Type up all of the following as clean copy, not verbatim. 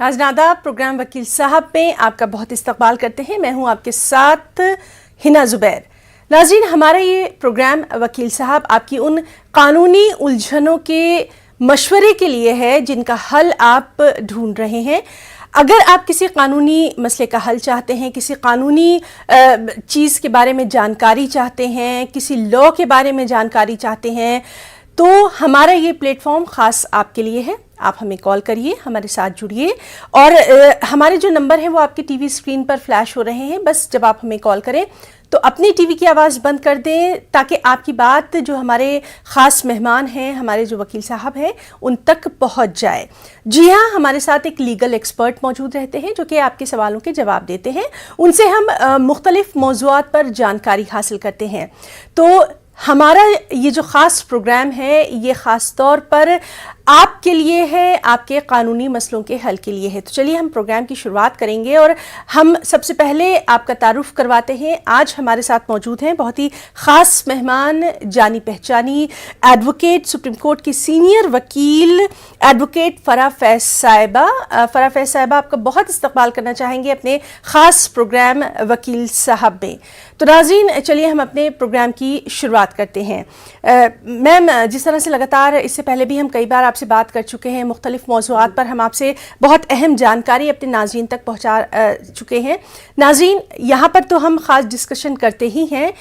नाजनादा programme वकील साहब में आपका बहुत इस्तकबाल करते हैं। मैं हूं आपके साथ हिना जुबैर। नाज़रीन, हमारा ये प्रोग्राम वकील साहब आपकी उन कानूनी उलझनों के मशवरे के लिए है जिनका हल आप ढूंढ रहे हैं। अगर आप किसी कानूनी मसले का हल चाहते हैं, किसी कानूनी चीज़ के बारे में जानकारी चाहते हैं, किसी लॉ के बारे में जानकारी चाहते हैं, तो हमारा ये प्लेटफॉर्म ख़ास आपके लिए है। आप हमें कॉल करिए, हमारे साथ जुड़िए और हमारे जो नंबर हैं वो आपके टीवी स्क्रीन पर फ्लैश हो रहे हैं। बस जब आप हमें कॉल करें तो अपनी टीवी की आवाज़ बंद कर दें ताकि आपकी बात जो हमारे ख़ास मेहमान हैं, हमारे जो वकील साहब हैं, उन तक पहुंच जाए। जी हाँ, हमारे साथ एक लीगल एक्सपर्ट मौजूद रहते हैं जो कि आपके सवालों के जवाब देते हैं। उनसे हम मुख्तलिफ मौज़ूआत पर जानकारी हासिल करते हैं। तो हमारा ये जो ख़ास प्रोग्राम है ये ख़ास तौर पर आपके लिए है, आपके कानूनी मसलों के हल के लिए है। तो चलिए हम प्रोग्राम की शुरुआत करेंगे और हम सबसे पहले आपका तारुफ करवाते हैं। आज हमारे साथ मौजूद हैं बहुत ही ख़ास मेहमान, जानी पहचानी एडवोकेट, सुप्रीम कोर्ट की सीनियर वकील एडवोकेट फ़राह फैज़ साहिबा। फ़राह फैज़ साहिबा, आपका बहुत इस्तकबाल करना चाहेंगे अपने ख़ास प्रोग्राम वकील साहब में। तो नाज़रीन, चलिए हम अपने प्रोग्राम की शुरुआत करते हैं। मैम, जिस तरह से लगातार इससे पहले भी हम कई बार आपसे बात कर चुके हैं, मुख्तलिफ मौज़ूआत पर हम आपसे बहुत अहम जानकारी अपने नाज़रीन तक पहुंचा चुके हैं। नाज़रीन, यहाँ पर तो हम ख़ास डिस्कशन करते ही हैं।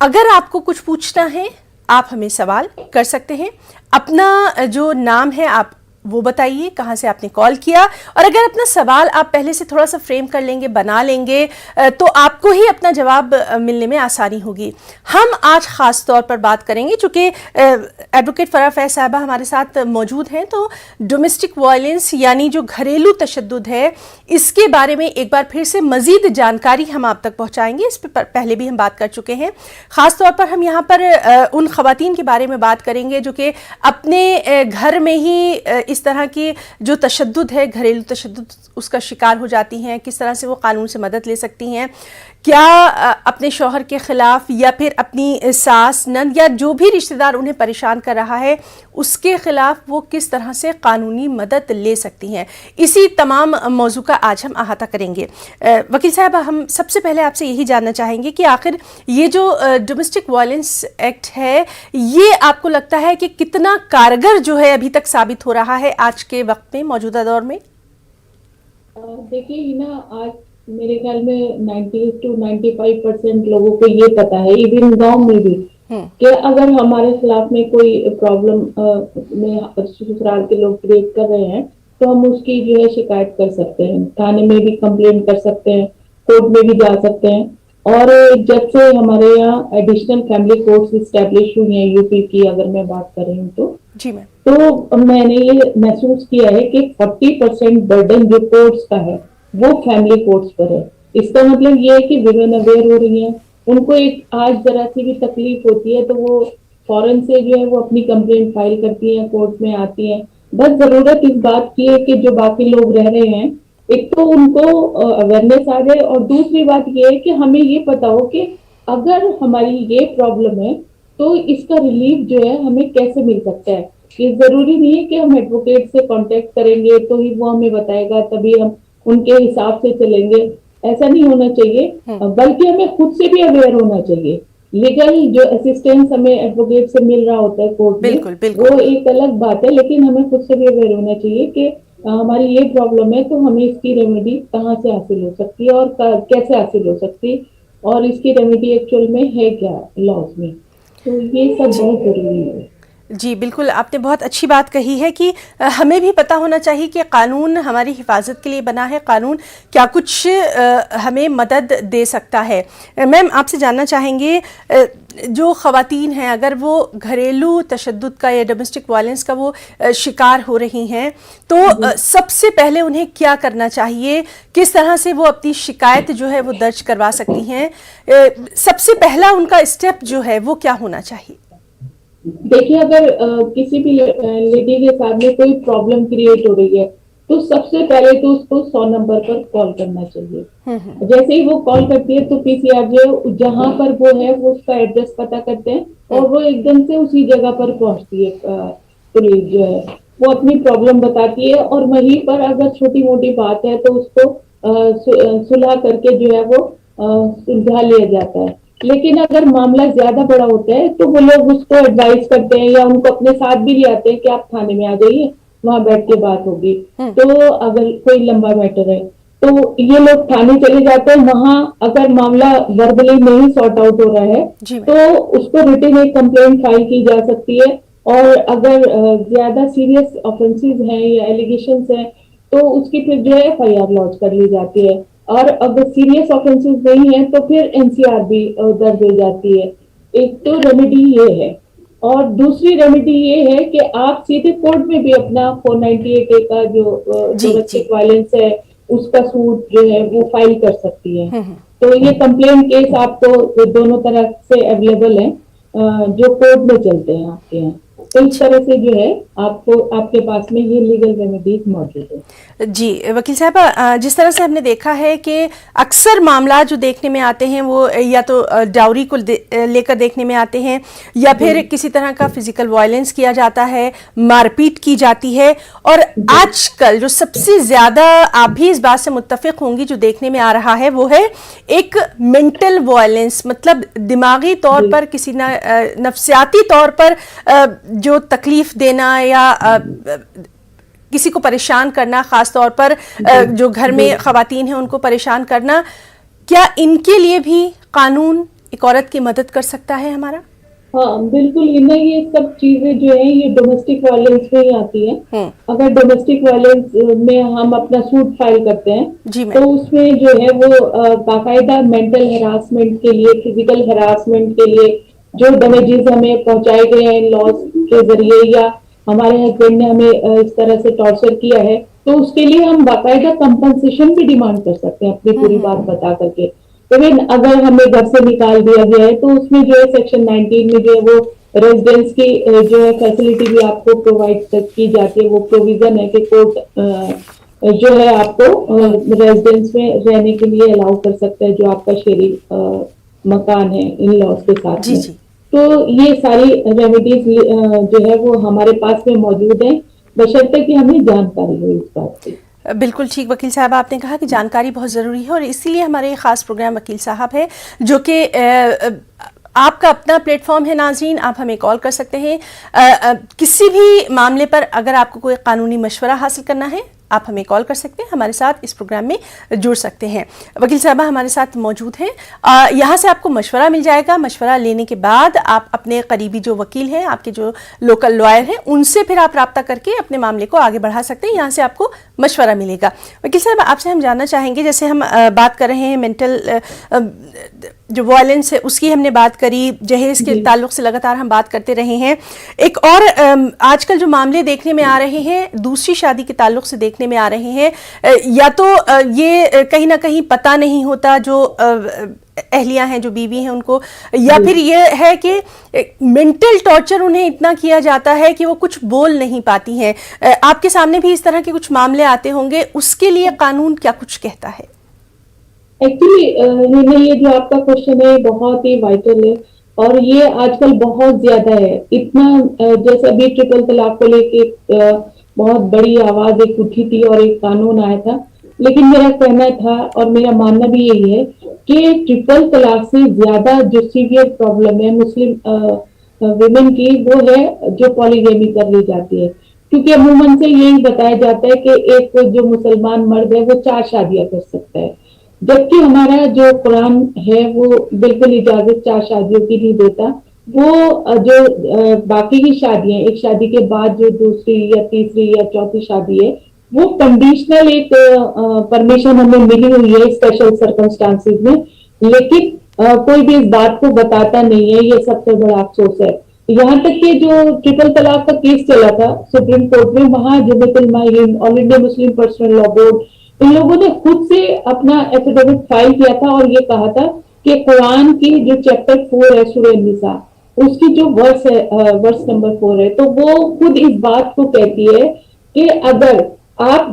अगर आपको कुछ पूछना है आप हमें सवाल कर सकते हैं। अपना जो नाम है आप वो बताइए, कहाँ से आपने कॉल किया, और अगर अपना सवाल आप पहले से थोड़ा सा फ्रेम कर लेंगे, बना लेंगे, तो आपको ही अपना जवाब मिलने में आसानी होगी। हम आज ख़ास तौर पर बात करेंगे, चूँकि एडवोकेट फ़राह फैज़ साहिबा हमारे साथ मौजूद हैं, तो डोमेस्टिक वायलेंस यानी जो घरेलू तशद्दुद है, इसके बारे में एक बार फिर से मज़ीद जानकारी हम आप तक पहुँचाएँगे। इस पर पहले भी हम बात कर चुके हैं। ख़ास तौर पर हम यहाँ पर उन ख़वातीन के बारे में बात करेंगे जो कि अपने घर में ही इस तरह की जो तशद्दुद है, घरेलू तशद्दुद, उसका शिकार हो जाती हैं। किस तरह से वो कानून से मदद ले सकती हैं, क्या अपने शौहर के ख़िलाफ़ या फिर अपनी सास, नंद या जो भी रिश्तेदार उन्हें परेशान कर रहा है उसके ख़िलाफ़ वो किस तरह से कानूनी मदद ले सकती हैं। इसी तमाम मौजू का आज हम अहाता करेंगे। वकील साहब, हम सबसे पहले आपसे यही जानना चाहेंगे कि आखिर ये जो डोमेस्टिक वायलेंस एक्ट है, ये आपको लगता है कि कितना कारगर जो है अभी तक साबित हो रहा है आज के वक्त में, मौजूदा दौर में? देखिए हिना, आज मेरे ख्याल में 90 to 95% लोगों को ये पता है, इवन गांव में भी, कि अगर हमारे खिलाफ में कोई प्रॉब्लम में ससुराल के लोग क्रिएट कर रहे हैं तो हम उसकी जो है शिकायत कर सकते हैं, थाने में भी कंप्लेंट कर सकते हैं, कोर्ट में भी जा सकते हैं। और जब से हमारे यहाँ एडिशनल फैमिली कोर्ट्स इस्टेब्लिश हुई हैं यूपी की, अगर मैं बात कर रही हूँ जी मैम, तो मैंने ये महसूस किया है कि 40% बर्डन जो कोर्ट्स का है वो फैमिली कोर्ट्स पर है। इसका मतलब ये है कि विमेन अवेयर हो रही हैं, उनको एक आज जरा सी भी तकलीफ होती है तो वो फौरन से जो है वो अपनी कंप्लेंट फाइल करती हैं, कोर्ट में आती हैं। बस जरूरत इस बात की है कि जो बाकी लोग रह रहे हैं, एक तो उनको अवेयरनेस आ जाए, और दूसरी बात ये है कि हमें ये पता हो कि अगर हमारी ये प्रॉब्लम है तो इसका रिलीफ जो है हमें कैसे मिल सकता है। ये जरूरी नहीं है कि हम एडवोकेट से कांटेक्ट करेंगे तो ही वो हमें बताएगा, तभी हम उनके हिसाब से चलेंगे। ऐसा नहीं होना चाहिए, बल्कि हमें खुद से भी अवेयर होना चाहिए। लीगल जो असिस्टेंस हमें एडवोकेट से मिल रहा होता है कोर्ट में, बिल्कुल, बिल्कुल। वो एक अलग बात है, लेकिन हमें खुद से भी अवेयर होना चाहिए कि हमारी ये प्रॉब्लम है तो हमें इसकी रेमेडी कहाँ से हासिल हो सकती है और कैसे हासिल हो सकती है, और इसकी रेमेडी एक्चुअल में है क्या लॉज में। तो ये सब बहुत जरूरी है। जी बिल्कुल, आपने बहुत अच्छी बात कही है कि हमें भी पता होना चाहिए कि कानून हमारी हिफाजत के लिए बना है, कानून क्या कुछ हमें मदद दे सकता है। मैम, आपसे जानना चाहेंगे, जो ख़वातीन हैं अगर वो घरेलू तशद्दुद का या डोमेस्टिक वायलेंस का वो शिकार हो रही हैं, तो सबसे पहले उन्हें क्या करना चाहिए, किस तरह से वो अपनी शिकायत जो है वो दर्ज करवा सकती हैं? सबसे पहला उनका स्टेप जो है वो क्या होना चाहिए? देखिए, अगर किसी भी लेडी के सामने कोई प्रॉब्लम क्रिएट हो रही है तो सबसे पहले तो उसको 100 नंबर पर कॉल करना चाहिए। जैसे ही वो कॉल करती है तो पीसीआर जो है जहां पर वो है वो उसका एड्रेस पता करते हैं और वो एकदम से उसी जगह पर पहुंचती है पुलिस जो है। वो अपनी प्रॉब्लम बताती है और वहीं पर अगर छोटी मोटी बात है तो उसको सुलह करके जो है वो सुलझा लिया जाता है। लेकिन अगर मामला ज्यादा बड़ा होता है तो वो लोग उसको एडवाइस करते हैं या उनको अपने साथ भी ले आते हैं कि आप थाने में आ जाइए, वहां बैठ के बात होगी। तो अगर कोई लंबा मैटर है तो ये लोग थाने चले जाते हैं। वहां अगर मामला वर्बली नहीं सॉर्ट आउट हो रहा है तो उसको रिटन एक कंप्लेंट फाइल की जा सकती है। और अगर ज्यादा सीरियस ऑफेंसेस हैं या एलिगेशंस हैं तो उसकी फिर जो है एफआईआर लॉन्च कर ली जाती है। और अगर सीरियस ऑफेंसेस नहीं है तो फिर एनसीआर भी दर्ज हो जाती है। एक तो रेमेडी ये है और दूसरी रेमेडी ये है कि आप सीधे कोर्ट में भी अपना 498A का जो डोमेस्टिक वायलेंस है उसका सूट जो है वो फाइल कर सकती है। तो ये कंप्लेंट केस आपको दोनों तरह से अवेलेबल है जो कोर्ट में चलते हैं आपके यहाँ। तो इस तरह से जो है आपको आपके पास में ये लीगल रेमेडीज मौजूद है। जी वकील साहब, जिस तरह से हमने देखा है कि अक्सर मामला जो देखने में आते हैं वो या तो डाउरी को लेकर देखने में आते हैं या फिर किसी तरह का फिजिकल वायलेंस किया जाता है, मारपीट की जाती है। और आजकल जो सबसे ज्यादा आप भी इस बात से मुत्तफिक होंगी जो देखने में आ रहा है वो है एक मेंटल वायलेंस, मतलब दिमागी तौर पर किसी नफ्सियाती तौर पर जो तकलीफ देना या किसी को परेशान करना, खास तौर पर जो घर में खवातीन हैं उनको परेशान करना। क्या इनके लिए भी कानून एक औरत की मदद कर सकता है हमारा? हाँ बिल्कुल, इनमें ये सब चीजें जो है ये डोमेस्टिक वायलेंस में ही आती है। अगर डोमेस्टिक वायलेंस में हम अपना सूट फाइल करते हैं तो उसमें जो है वो बाकायदा मेंटल हरासमेंट के लिए, फिजिकल हरासमेंट के लिए जो डैमेजेस हमें पहुंचाए गए हैं लॉस के जरिए या हमारे हस्बैंड ने हमें इस तरह से टॉर्चर किया है तो उसके लिए हम बाकायदा कंपनसेशन भी डिमांड कर सकते हैं अपनी पूरी बात बता करके। तो फिर अगर हमें घर से निकाल दिया गया है तो उसमें जो है सेक्शन 19 में जो है वो रेजिडेंस की जो है फैसिलिटी भी आपको प्रोवाइड की जाती है। वो प्रोविजन है कि कोर्ट जो है आपको रेजिडेंस में रहने के लिए अलाउ कर सकता है जो आपका शेयरी मकान है इन लॉज के साथ में। तो ये सारी रेमेडीज जो है वो हमारे पास में मौजूद है बशर्ते कि हमें जानकारी हो इस बात की। बिल्कुल ठीक वकील साहब, आपने कहा कि जानकारी बहुत ज़रूरी है और इसीलिए हमारे ख़ास प्रोग्राम वकील साहब है जो कि आपका अपना प्लेटफॉर्म है। नाज़रीन, आप हमें कॉल कर सकते हैं किसी भी मामले पर। अगर आपको कोई कानूनी मशवरा हासिल करना है आप हमें कॉल कर सकते हैं, हमारे साथ इस प्रोग्राम में जुड़ सकते हैं। वकील साहबा हमारे साथ मौजूद हैं, यहाँ से आपको मशवरा मिल जाएगा। मशवरा लेने के बाद आप अपने करीबी जो वकील हैं, आपके जो लोकल लॉयर हैं, उनसे फिर आप रब्ता करके अपने मामले को आगे बढ़ा सकते हैं। यहाँ से आपको मशवरा मिलेगा। वकील साहब, आपसे हम जानना चाहेंगे, जैसे हम बात कर रहे हैं मेंटल जो वायलेंस है उसकी हमने बात करी, जहेज के ताल्लुक से लगातार हम बात करते रहे हैं। एक और आजकल जो मामले देखने में आ रहे हैं दूसरी शादी के ताल्लुक से देखने में आ रहे हैं, या तो ये कहीं ना कहीं पता नहीं होता जो अहलियां हैं, जो बीवी हैं उनको, या फिर ये है कि मेंटल टॉर्चर उन्हें इतना किया जाता है कि वो कुछ बोल नहीं पाती हैं। आपके सामने भी इस तरह के कुछ मामले आते होंगे, उसके लिए कानून क्या कुछ कहता है? एक्चुअली ये जो आपका क्वेश्चन है बहुत ही वाइटल है और ये आजकल बहुत ज्यादा है। इतना जैसे अभी ट्रिपल तलाक को लेके बहुत बड़ी आवाज एक उठी थी और एक कानून आया था, लेकिन मेरा कहना था और मेरा मानना भी यही है कि ट्रिपल तलाक से ज्यादा जो सीवियर प्रॉब्लम है मुस्लिम विमेन की वो है जो पॉलीगेमी कर ली जाती है। क्योंकि अमूमन से यही बताया जाता है कि एक जो मुसलमान मर्द है वो 4 शादियां कर सकता है, जबकि हमारा जो कुरान है वो बिल्कुल इजाजत 4 शादियों की नहीं देता। वो जो बाकी की शादियां, एक शादी के बाद जो दूसरी या तीसरी या चौथी शादी है, वो कंडीशनल एक परमिशन हमें मिली हुई है स्पेशल सर्कमस्टांसेस में, लेकिन कोई भी इस बात को बताता नहीं है। ये सबसे बड़ा अफसोस है। यहाँ तक कि जो ट्रिपल तलाक का केस चला था सुप्रीम कोर्ट में, वहां Jamiatul Ulama, All India Muslim Personal Law Board, इन लोगों ने खुद से अपना एफिडेविट फाइल किया था और ये कहा था कि कुरान की जो चैप्टर 4 है सूरह निसा, उसकी जो वर्स है, वर्स नंबर 4 है, तो वो खुद इस बात को कहती है कि अगर आप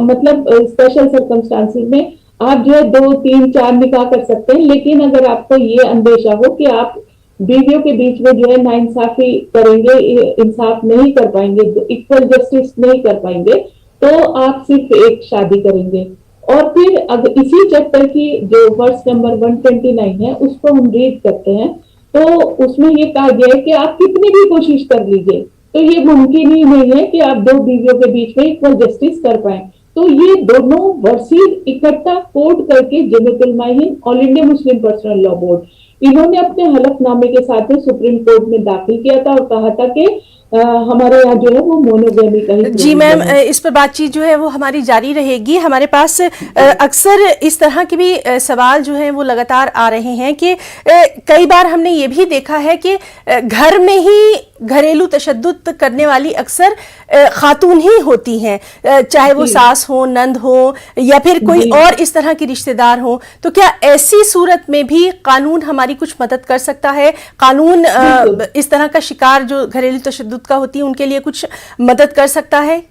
मतलब स्पेशल सर्कमस्टांसेस में आप जो है 2, 3, 4 निकाह कर सकते हैं, लेकिन अगर आपको ये अंदेशा हो कि आप बीवियों के बीच में जो है नाइंसाफी करेंगे, इंसाफ नहीं कर पाएंगे, इक्वल जस्टिस नहीं कर पाएंगे, तो आप सिर्फ एक शादी करेंगे। और फिर अगर इसी चैप्टर की जो वर्स नंबर 129 है उसको हम रीड करते हैं, तो उसमें ये कहा गया है कि आप कितनी भी कोशिश कर लीजिए तो ये मुमकिन ही नहीं है कि आप दो बीवियों के बीच में इक्वल जस्टिस कर पाए। तो ये दोनों वर्सेस इकट्ठा कोर्ट करके Jamiatul Ulama e Hind, All India Muslim Personal Law Board, इन्होंने अपने हलफनामे के साथ में सुप्रीम कोर्ट में दाखिल किया था और कहा था कि हमारे यहाँ जो है वो मोनोगेमी का ही। जी मैम, इस पर बातचीत जो है वो हमारी जारी रहेगी। हमारे पास अक्सर इस तरह के भी सवाल जो हैं वो लगातार आ रहे हैं कि कई बार हमने ये भी देखा है कि घर में ही घरेलू तशद्दुद करने वाली अक्सर खातून ही होती हैं, चाहे वो सास हो, नंद हो या फिर कोई और इस तरह की रिश्तेदार हो। तो क्या ऐसी सूरत में भी कानून हमारी कुछ मदद कर सकता है? कानून इस तरह का शिकार जो घरेलू तशद्दुद का होती है उनके लिए कुछ मदद कर सकता है?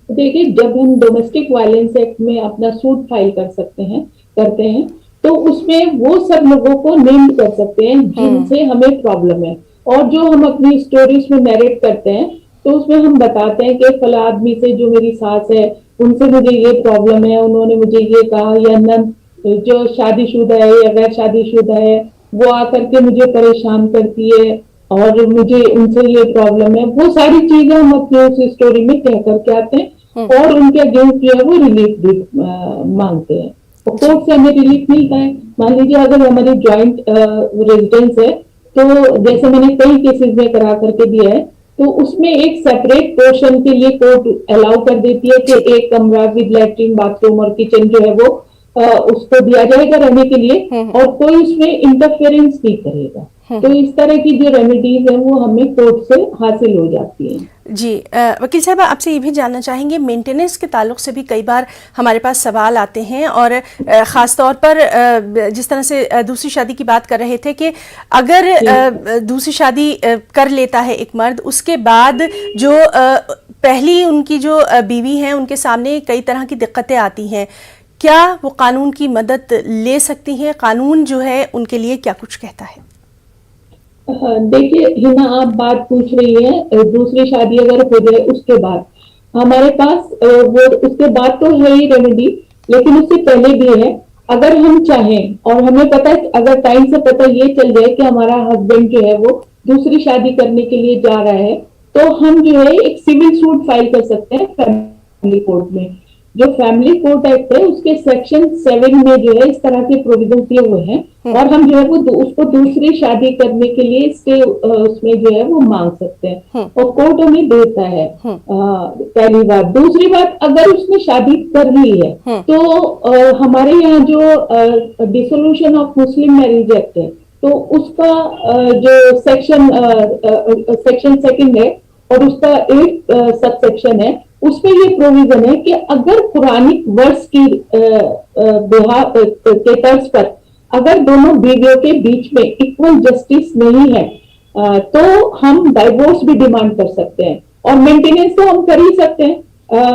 देखिए, जब हम डोमेस्टिक वायलेंस एक्ट में अपना सूट फाइल करते हैं तो उसमें वो सब लोगों को नेम्ड कर सकते हैं जिनसे हमें प्रॉब्लम है, और जो हम अपनी स्टोरीज में नरेट करते हैं तो उसमें हम बताते हैं कि फला आदमी से जो मेरी सास है उनसे मुझे ये प्रॉब्लम है, उन्होंने मुझे ये कहा, या नंद जो शादीशुदा है या गैर शादीशुदा है वो आकर के मुझे परेशान करती है और मुझे उनसे ये प्रॉब्लम है। वो सारी चीजें हम अपनी उस स्टोरी में कह करके आते हैं और उनके अगेंस्ट जो है वो रिलीफ भी मांगते हैं, और कोर्ट से हमें रिलीफ मिलता है। मान लीजिए अगर हमारी ज्वाइंट रेजिडेंस है तो जैसे मैंने कई केसेस में करा करके दिया है, तो उसमें एक सेपरेट पोर्शन के लिए कोर्ट अलाउ कर देती है कि एक कमरा विद लैट्रिन, बाथरूम और किचन जो है वो उसको दिया जाएगा रहने के लिए, और कोई उसमें इंटरफेरेंस नहीं करेगा। तो इस तरह की जो रेमेडीज है वो हमें कोर्ट से हासिल हो जाती है। जी वकील साहब, आपसे ये भी जानना चाहेंगे, मेंटेनेंस के ताल्लुक से भी कई बार हमारे पास सवाल आते हैं, और ख़ास तौर पर जिस तरह से दूसरी शादी की बात कर रहे थे कि अगर दूसरी शादी कर लेता है एक मर्द, उसके बाद जो पहली उनकी जो बीवी हैं उनके सामने कई तरह की दिक्कतें आती हैं, क्या वो कानून की मदद ले सकती हैं? कानून जो है उनके लिए क्या कुछ कहता है? देखिए हिना, आप बात पूछ रही हैं दूसरी शादी अगर हो जाए उसके बाद, हमारे पास वो उसके बाद तो है ही रेमेडी, लेकिन उससे पहले भी है। अगर हम चाहें और हमें पता है, अगर टाइम से पता ये चल जाए कि हमारा हस्बैंड जो है वो दूसरी शादी करने के लिए जा रहा है, तो हम जो है एक सिविल सूट फाइल कर सकते हैं फैमिली कोर्ट में। जो फैमिली कोर्ट एक्ट है उसके सेक्शन 7 में जो है इस तरह के प्रोविजन दिए हुए हैं, और हम जो है वो उसको दूसरी शादी करने के लिए स्टे उसमें जो है वो मांग सकते हैं और कोर्ट हमें देता है। पहली बात। दूसरी बात, अगर उसने शादी कर ली है तो हमारे यहाँ जो dissolution of Muslim marriage act है, तो उसका जो सेक्शन 2 है और उसका 8 सब सेक्शन है, उसमें ये प्रोविजन है कि अगर पुरानी वर्ष की के तर्ज पर अगर दोनों बीवियों के बीच में इक्वल जस्टिस नहीं है तो हम डाइवोर्स भी डिमांड कर सकते हैं, और मेंटेनेंस तो हम कर ही सकते हैं।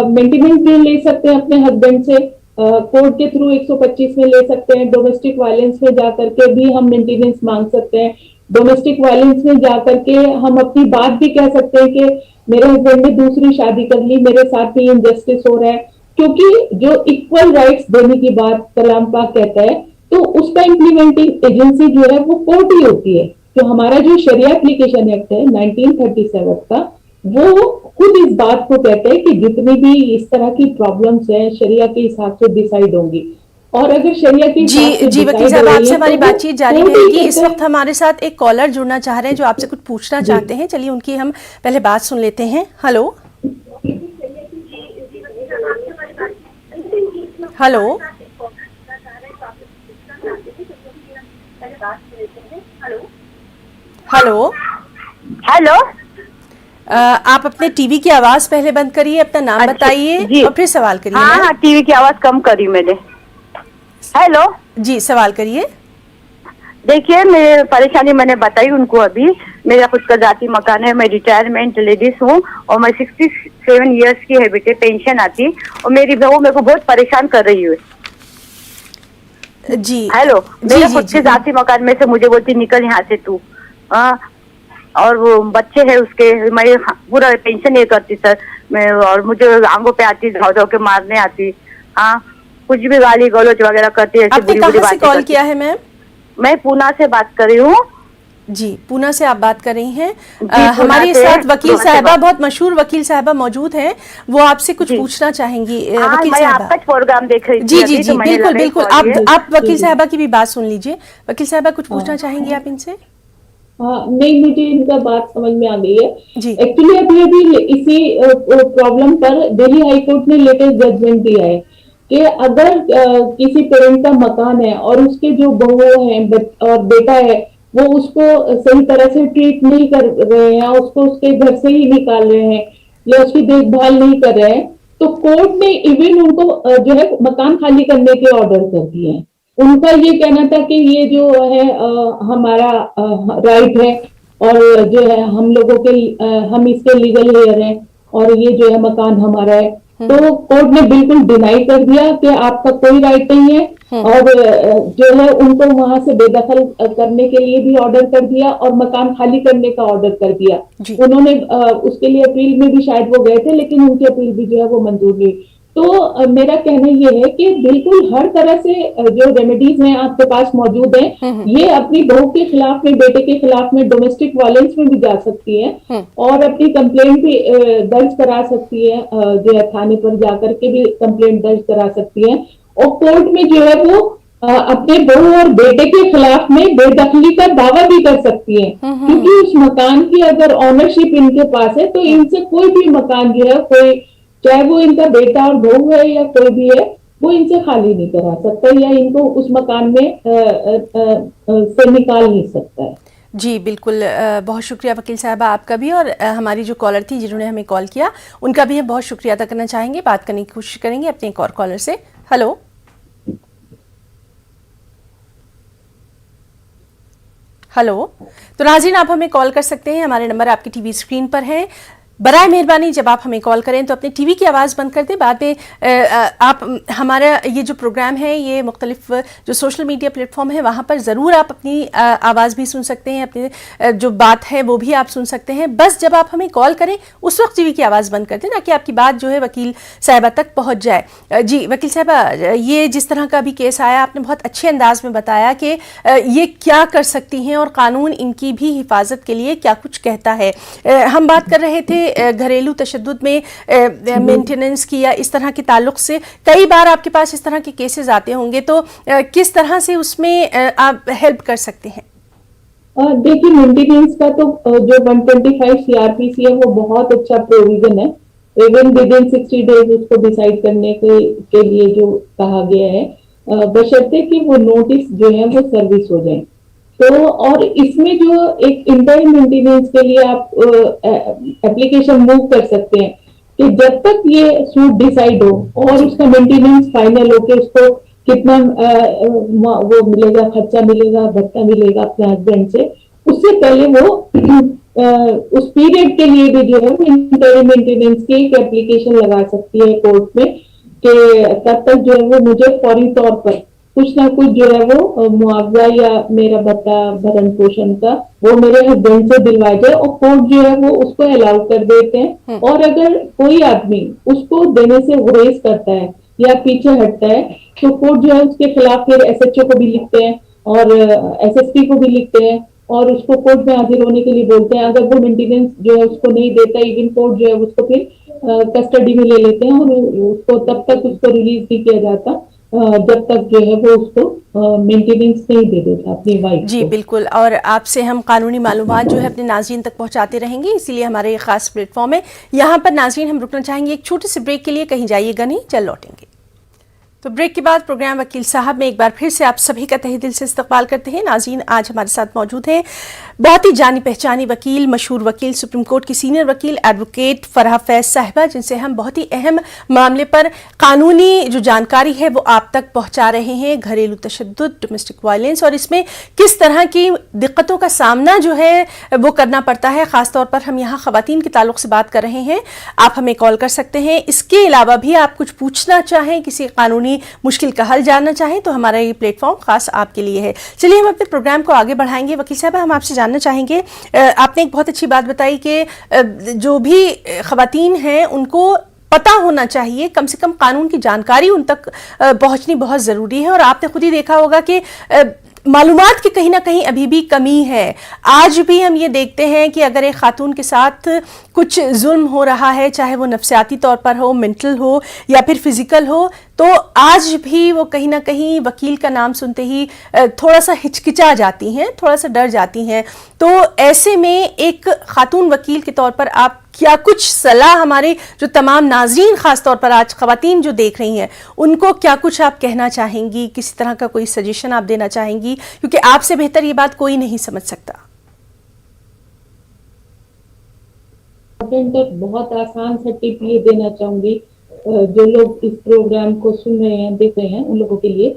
मेंटेनेंस भी ले सकते हैं अपने हस्बैंड से, कोर्ट के थ्रू 125 में ले सकते हैं। डोमेस्टिक वायलेंस में जाकर के भी हम मेंटेनेंस मांग सकते हैं। डोमेस्टिक वायलेंस में जाकर के हम अपनी बात भी कह सकते हैं कि मेरे हस्बैंड ने दूसरी शादी कर ली, मेरे साथ भी इनजस्टिस हो रहा है, क्योंकि जो इक्वल राइट्स देने की बात कलाम पाक कहता है, तो उसका इम्प्लीमेंटिंग एजेंसी जो है वो कोर्ट ही होती है। तो हमारा जो शरिया एप्लीकेशन एक्ट है 1937 का, वो खुद इस बात को कहता है कि जितनी भी इस तरह की प्रॉब्लम्स हैं शरिया के हिसाब से डिसाइड होंगी, और अगर शरिया की जी वकील साहब, आपसे हमारी बातचीत जारी रहेगी। इस वक्त हमारे साथ एक कॉलर जुड़ना चाह रहे हैं जो आपसे कुछ पूछना चाहते हैं। चलिए उनकी हम पहले बात सुन लेते हैं। हेलो हेलो हेलो हेलो, आप अपने टीवी की आवाज पहले बंद करिए, अपना नाम बताइए और फिर सवाल करिए। हाँ, टीवी की आवाज कम करी मैंने। हेलो जी, सवाल करिए। देखिए, मेरी परेशानी मैंने बताई उनको अभी। मेरा खुद का जाती मकान है, मैं रिटायरमेंट लेडीज हूँ और मैं 67 इयर्स की है बेटे, पेंशन आती, और मेरी बहू मेरे को बहुत परेशान कर रही है। जी हेलो, जी मेरे जी खुद जी के जाती मकान में से मुझे बोलती निकल यहाँ से तू। और वो बच्चे है उसके, मैं पूरा टेंशन नहीं करती सर मैं, और मुझे आंगों पे आती, धाव धाव के मारने आती। हाँ, कुछ भी गाली गलौज वगैरह करती है, ऐसी आपने बुरी बुरी कहाँ से बातें कॉल करती। किया है मैम? मैं पूना से बात कर रही हूँ। जी, पूना से आप बात कर रही हैं। जी, पूना हमारे से, साथ वकील पूना से साहबा, बात। बहुत मशहूर वकील साहबा मौजूद हैं, वो आपसे कुछ जी पूछना चाहेंगी। हाँ, वकील मैं साहबा आपका प्रोग्राम देख रही थी जी जी अभी, जी, तो मैंने बिल्कुल लगाई बिल्कुल, कॉल ये। आप वकील जी साहबा की भी बात सुन लीजिए। वकील साहबा कुछ पूछना हाँ चाहेंगी आप इनसे? हाँ, नहीं मुझे इनका बात समझ में आ गई है। जी एक्चुअली अभी अभी इसी प्रॉब्लम पर दिल्ली हाई कोर्ट ने लेटेस्ट जजमेंट दिया है कि अगर किसी पेरेंट का मकान है और उसके जो बहू है और बेटा है वो उसको सही तरह से ट्रीट नहीं कर रहे हैं, उसको उसके घर से ही निकाल रहे हैं या उसकी देखभाल नहीं कर रहे हैं, तो कोर्ट ने इवन उनको जो है मकान खाली करने के ऑर्डर कर दिए हैं। उनका ये कहना था कि ये जो है हमारा राइट है और जो है हम लोगों के हम इसके लीगल हेयर हैं और ये जो है मकान हमारा है। तो कोर्ट ने बिल्कुल डिनाई कर दिया कि आपका कोई राइट नहीं है और जो है उनको वहां से बेदखल करने के लिए भी ऑर्डर कर दिया और मकान खाली करने का ऑर्डर कर दिया। जी उन्होंने उसके लिए अपील में भी शायद वो गए थे, लेकिन उनकी अपील भी जो है वो मंजूर नहीं। तो मेरा कहना ये है कि बिल्कुल हर तरह से जो रेमेडीज हैं आपके पास मौजूद हैं। ये अपनी बहू के खिलाफ में, बेटे के खिलाफ में डोमेस्टिक वायलेंस में भी जा सकती है और अपनी कंप्लेंट भी दर्ज करा सकती है, जो है थाने पर जाकर के भी कंप्लेंट दर्ज करा सकती है और कोर्ट में जो है वो अपने बहू और बेटे के खिलाफ में बेदखली का दावा भी कर सकती है, क्योंकि उस मकान की अगर ऑनरशिप इनके पास है तो इनसे कोई भी मकान जो है, कोई चाहे वो इनका बेटा और बहू है या कोई भी है, वो इनसे खाली नहीं करा सकता या इनको उस मकान में से निकाल नहीं सकता है। जी बिल्कुल, बहुत शुक्रिया वकील साहबा आपका भी, और हमारी जो कॉलर थी जिन्होंने हमें कॉल किया उनका भी हम बहुत शुक्रिया अदा करना चाहेंगे। बात करने की कोशिश करेंगे अपने एक और कॉलर से। हेलो हेलो, तो नाज़रीन आप हमें कॉल कर सकते हैं, हमारे नंबर आपकी टीवी स्क्रीन पर हैं। बराए मेहरबानी जब आप हमें कॉल करें तो अपने टीवी की आवाज़ बंद कर दें। बाद में आप हमारा ये जो प्रोग्राम है ये मुख्तलिफ जो सोशल मीडिया प्लेटफॉर्म है वहाँ पर ज़रूर आप अपनी आवाज़ भी सुन सकते हैं, अपनी जो बात है वो भी आप सुन सकते हैं। बस जब आप हमें कॉल करें उस वक्त टीवी की आवाज़ बंद कर दें ताकि आपकी बात जो है वकील साहिबा तक पहुँच जाए। जी वकील साहिबा, ये जिस तरह का भी केस आया आपने बहुत अच्छे अंदाज में बताया कि ये क्या कर सकती हैं और कानून इनकी भी हिफाजत के लिए क्या कुछ कहता है। हम बात कर रहे थे घरेलू तशद्दुद में मेंटेनेंस की या इस तरह के ताल्लुक से। कई बार आपके पास इस तरह के केसेस आते होंगे, तो किस तरह से उसमें आप हेल्प कर सकते हैं? देखिए, मेंटेनेंस का तो जो 125 सीआरपीसी है वो बहुत अच्छा प्रोविजन है। इवन विद इन 60 डेज उसको डिसाइड करने के लिए जो कहा गया है, बशर्ते कि वो नोटिस जो है वो सर्विस हो जाए। तो और इसमें जो एक इंटरन मेंटेनेंस के लिए आप एप्लीकेशन मूव कर सकते हैं कि जब तक ये सूट डिसाइड हो और उसका मेंटेनेंस फाइनल हो कि उसको कितना वो मिलेगा, खर्चा मिलेगा, भत्ता मिलेगा अपने हस्बैंड से, उससे पहले वो उस पीरियड के लिए भी जो है वो इंटरन मेंटेनेंस की एक एप्लीकेशन लगा सकती है कोर्ट में कि तब तक जो है वो मुझे फौरी तौर पर कुछ ना कुछ जो है वो मुआवजा या मेरा भत्ता भरण पोषण का वो मेरे हस्बैंड से दिलवाया जाए, और कोर्ट जो है वो उसको अलाउ कर देते हैं। और अगर कोई आदमी उसको देने से गुरेज करता है या पीछे हटता है तो कोर्ट जो है उसके खिलाफ फिर एसएचओ को भी लिखते हैं और एसएसपी को भी लिखते हैं और उसको कोर्ट में हाजिर होने के लिए बोलते हैं। अगर वो मेंटेनेंस जो है उसको नहीं देता, इवन कोर्ट जो है उसको फिर कस्टडी में ले लेते हैं और उसको तब तक उसको रिलीज नहीं किया जाता जब तक जो है वो उसको मेंटेनेंस नहीं दे देता अपनी वाइफ को। जी बिल्कुल, और आपसे हम कानूनी मालूमात जो है अपने नाज़रीन तक पहुंचाते रहेंगे, इसीलिए हमारे ये खास प्लेटफॉर्म है। यहाँ पर नाज़रीन हम रुकना चाहेंगे एक छोटे से ब्रेक के लिए, कहीं जाइएगा नहीं, चल लौटेंगे। तो ब्रेक के बाद प्रोग्राम वकील साहब में एक बार फिर से आप सभी का तहे दिल से इस्तकबाल करते हैं। नाज़रीन आज हमारे साथ मौजूद हैं बहुत ही जानी पहचानी वकील, मशहूर वकील, सुप्रीम कोर्ट की सीनियर वकील एडवोकेट फराह फैज़ साहिबा, जिनसे हम बहुत ही अहम मामले पर कानूनी जो जानकारी है वो आप तक पहुंचा रहे हैं। घरेलू तशद्दुद, डोमेस्टिक वायलेंस और इसमें किस तरह की दिक्कतों का सामना जो है वो करना पड़ता है। ख़ासतौर पर हम यहाँ ख़वातीन के ताल्लुक से बात कर रहे हैं। आप हमें कॉल कर सकते हैं। इसके अलावा भी आप कुछ पूछना चाहें, किसी कानूनी अपनी मुश्किल का हल जानना चाहें तो हमारा ये प्लेटफॉर्म खास आपके लिए है। चलिए हम अपने प्रोग्राम को आगे बढ़ाएंगे। वकील साहब, हम आपसे जानना चाहेंगे, आपने एक बहुत अच्छी बात बताई कि जो भी ख़वातीन हैं उनको पता होना चाहिए, कम से कम कानून की जानकारी उन तक पहुंचनी बहुत ज़रूरी है। और आपने खुद ही देखा होगा कि मालूमात की कहीं ना कहीं अभी भी कमी है। आज भी हम ये देखते हैं कि अगर एक खातून के साथ कुछ जुल्म हो रहा है, चाहे वो नफ्सियाती तौर पर हो, मेंटल हो या फिर फिजिकल हो, तो आज भी वो कहीं ना कहीं वकील का नाम सुनते ही थोड़ा सा हिचकिचा जाती हैं, थोड़ा सा डर जाती हैं। तो ऐसे में एक खातून वकील के तौर पर आप क्या कुछ सलाह हमारे जो तमाम नाज़रीन, खास तौर पर आज ख़वातीन जो देख रही हैं, उनको क्या कुछ आप कहना चाहेंगी? किसी तरह का कोई सजेशन आप देना चाहेंगी? क्योंकि आपसे बेहतर ये बात कोई नहीं समझ सकता। बहुत आसान सा टिप ये देना चाहूंगी जो लोग इस प्रोग्राम को सुन रहे हैं, देख रहे हैं, उन लोगों के लिए,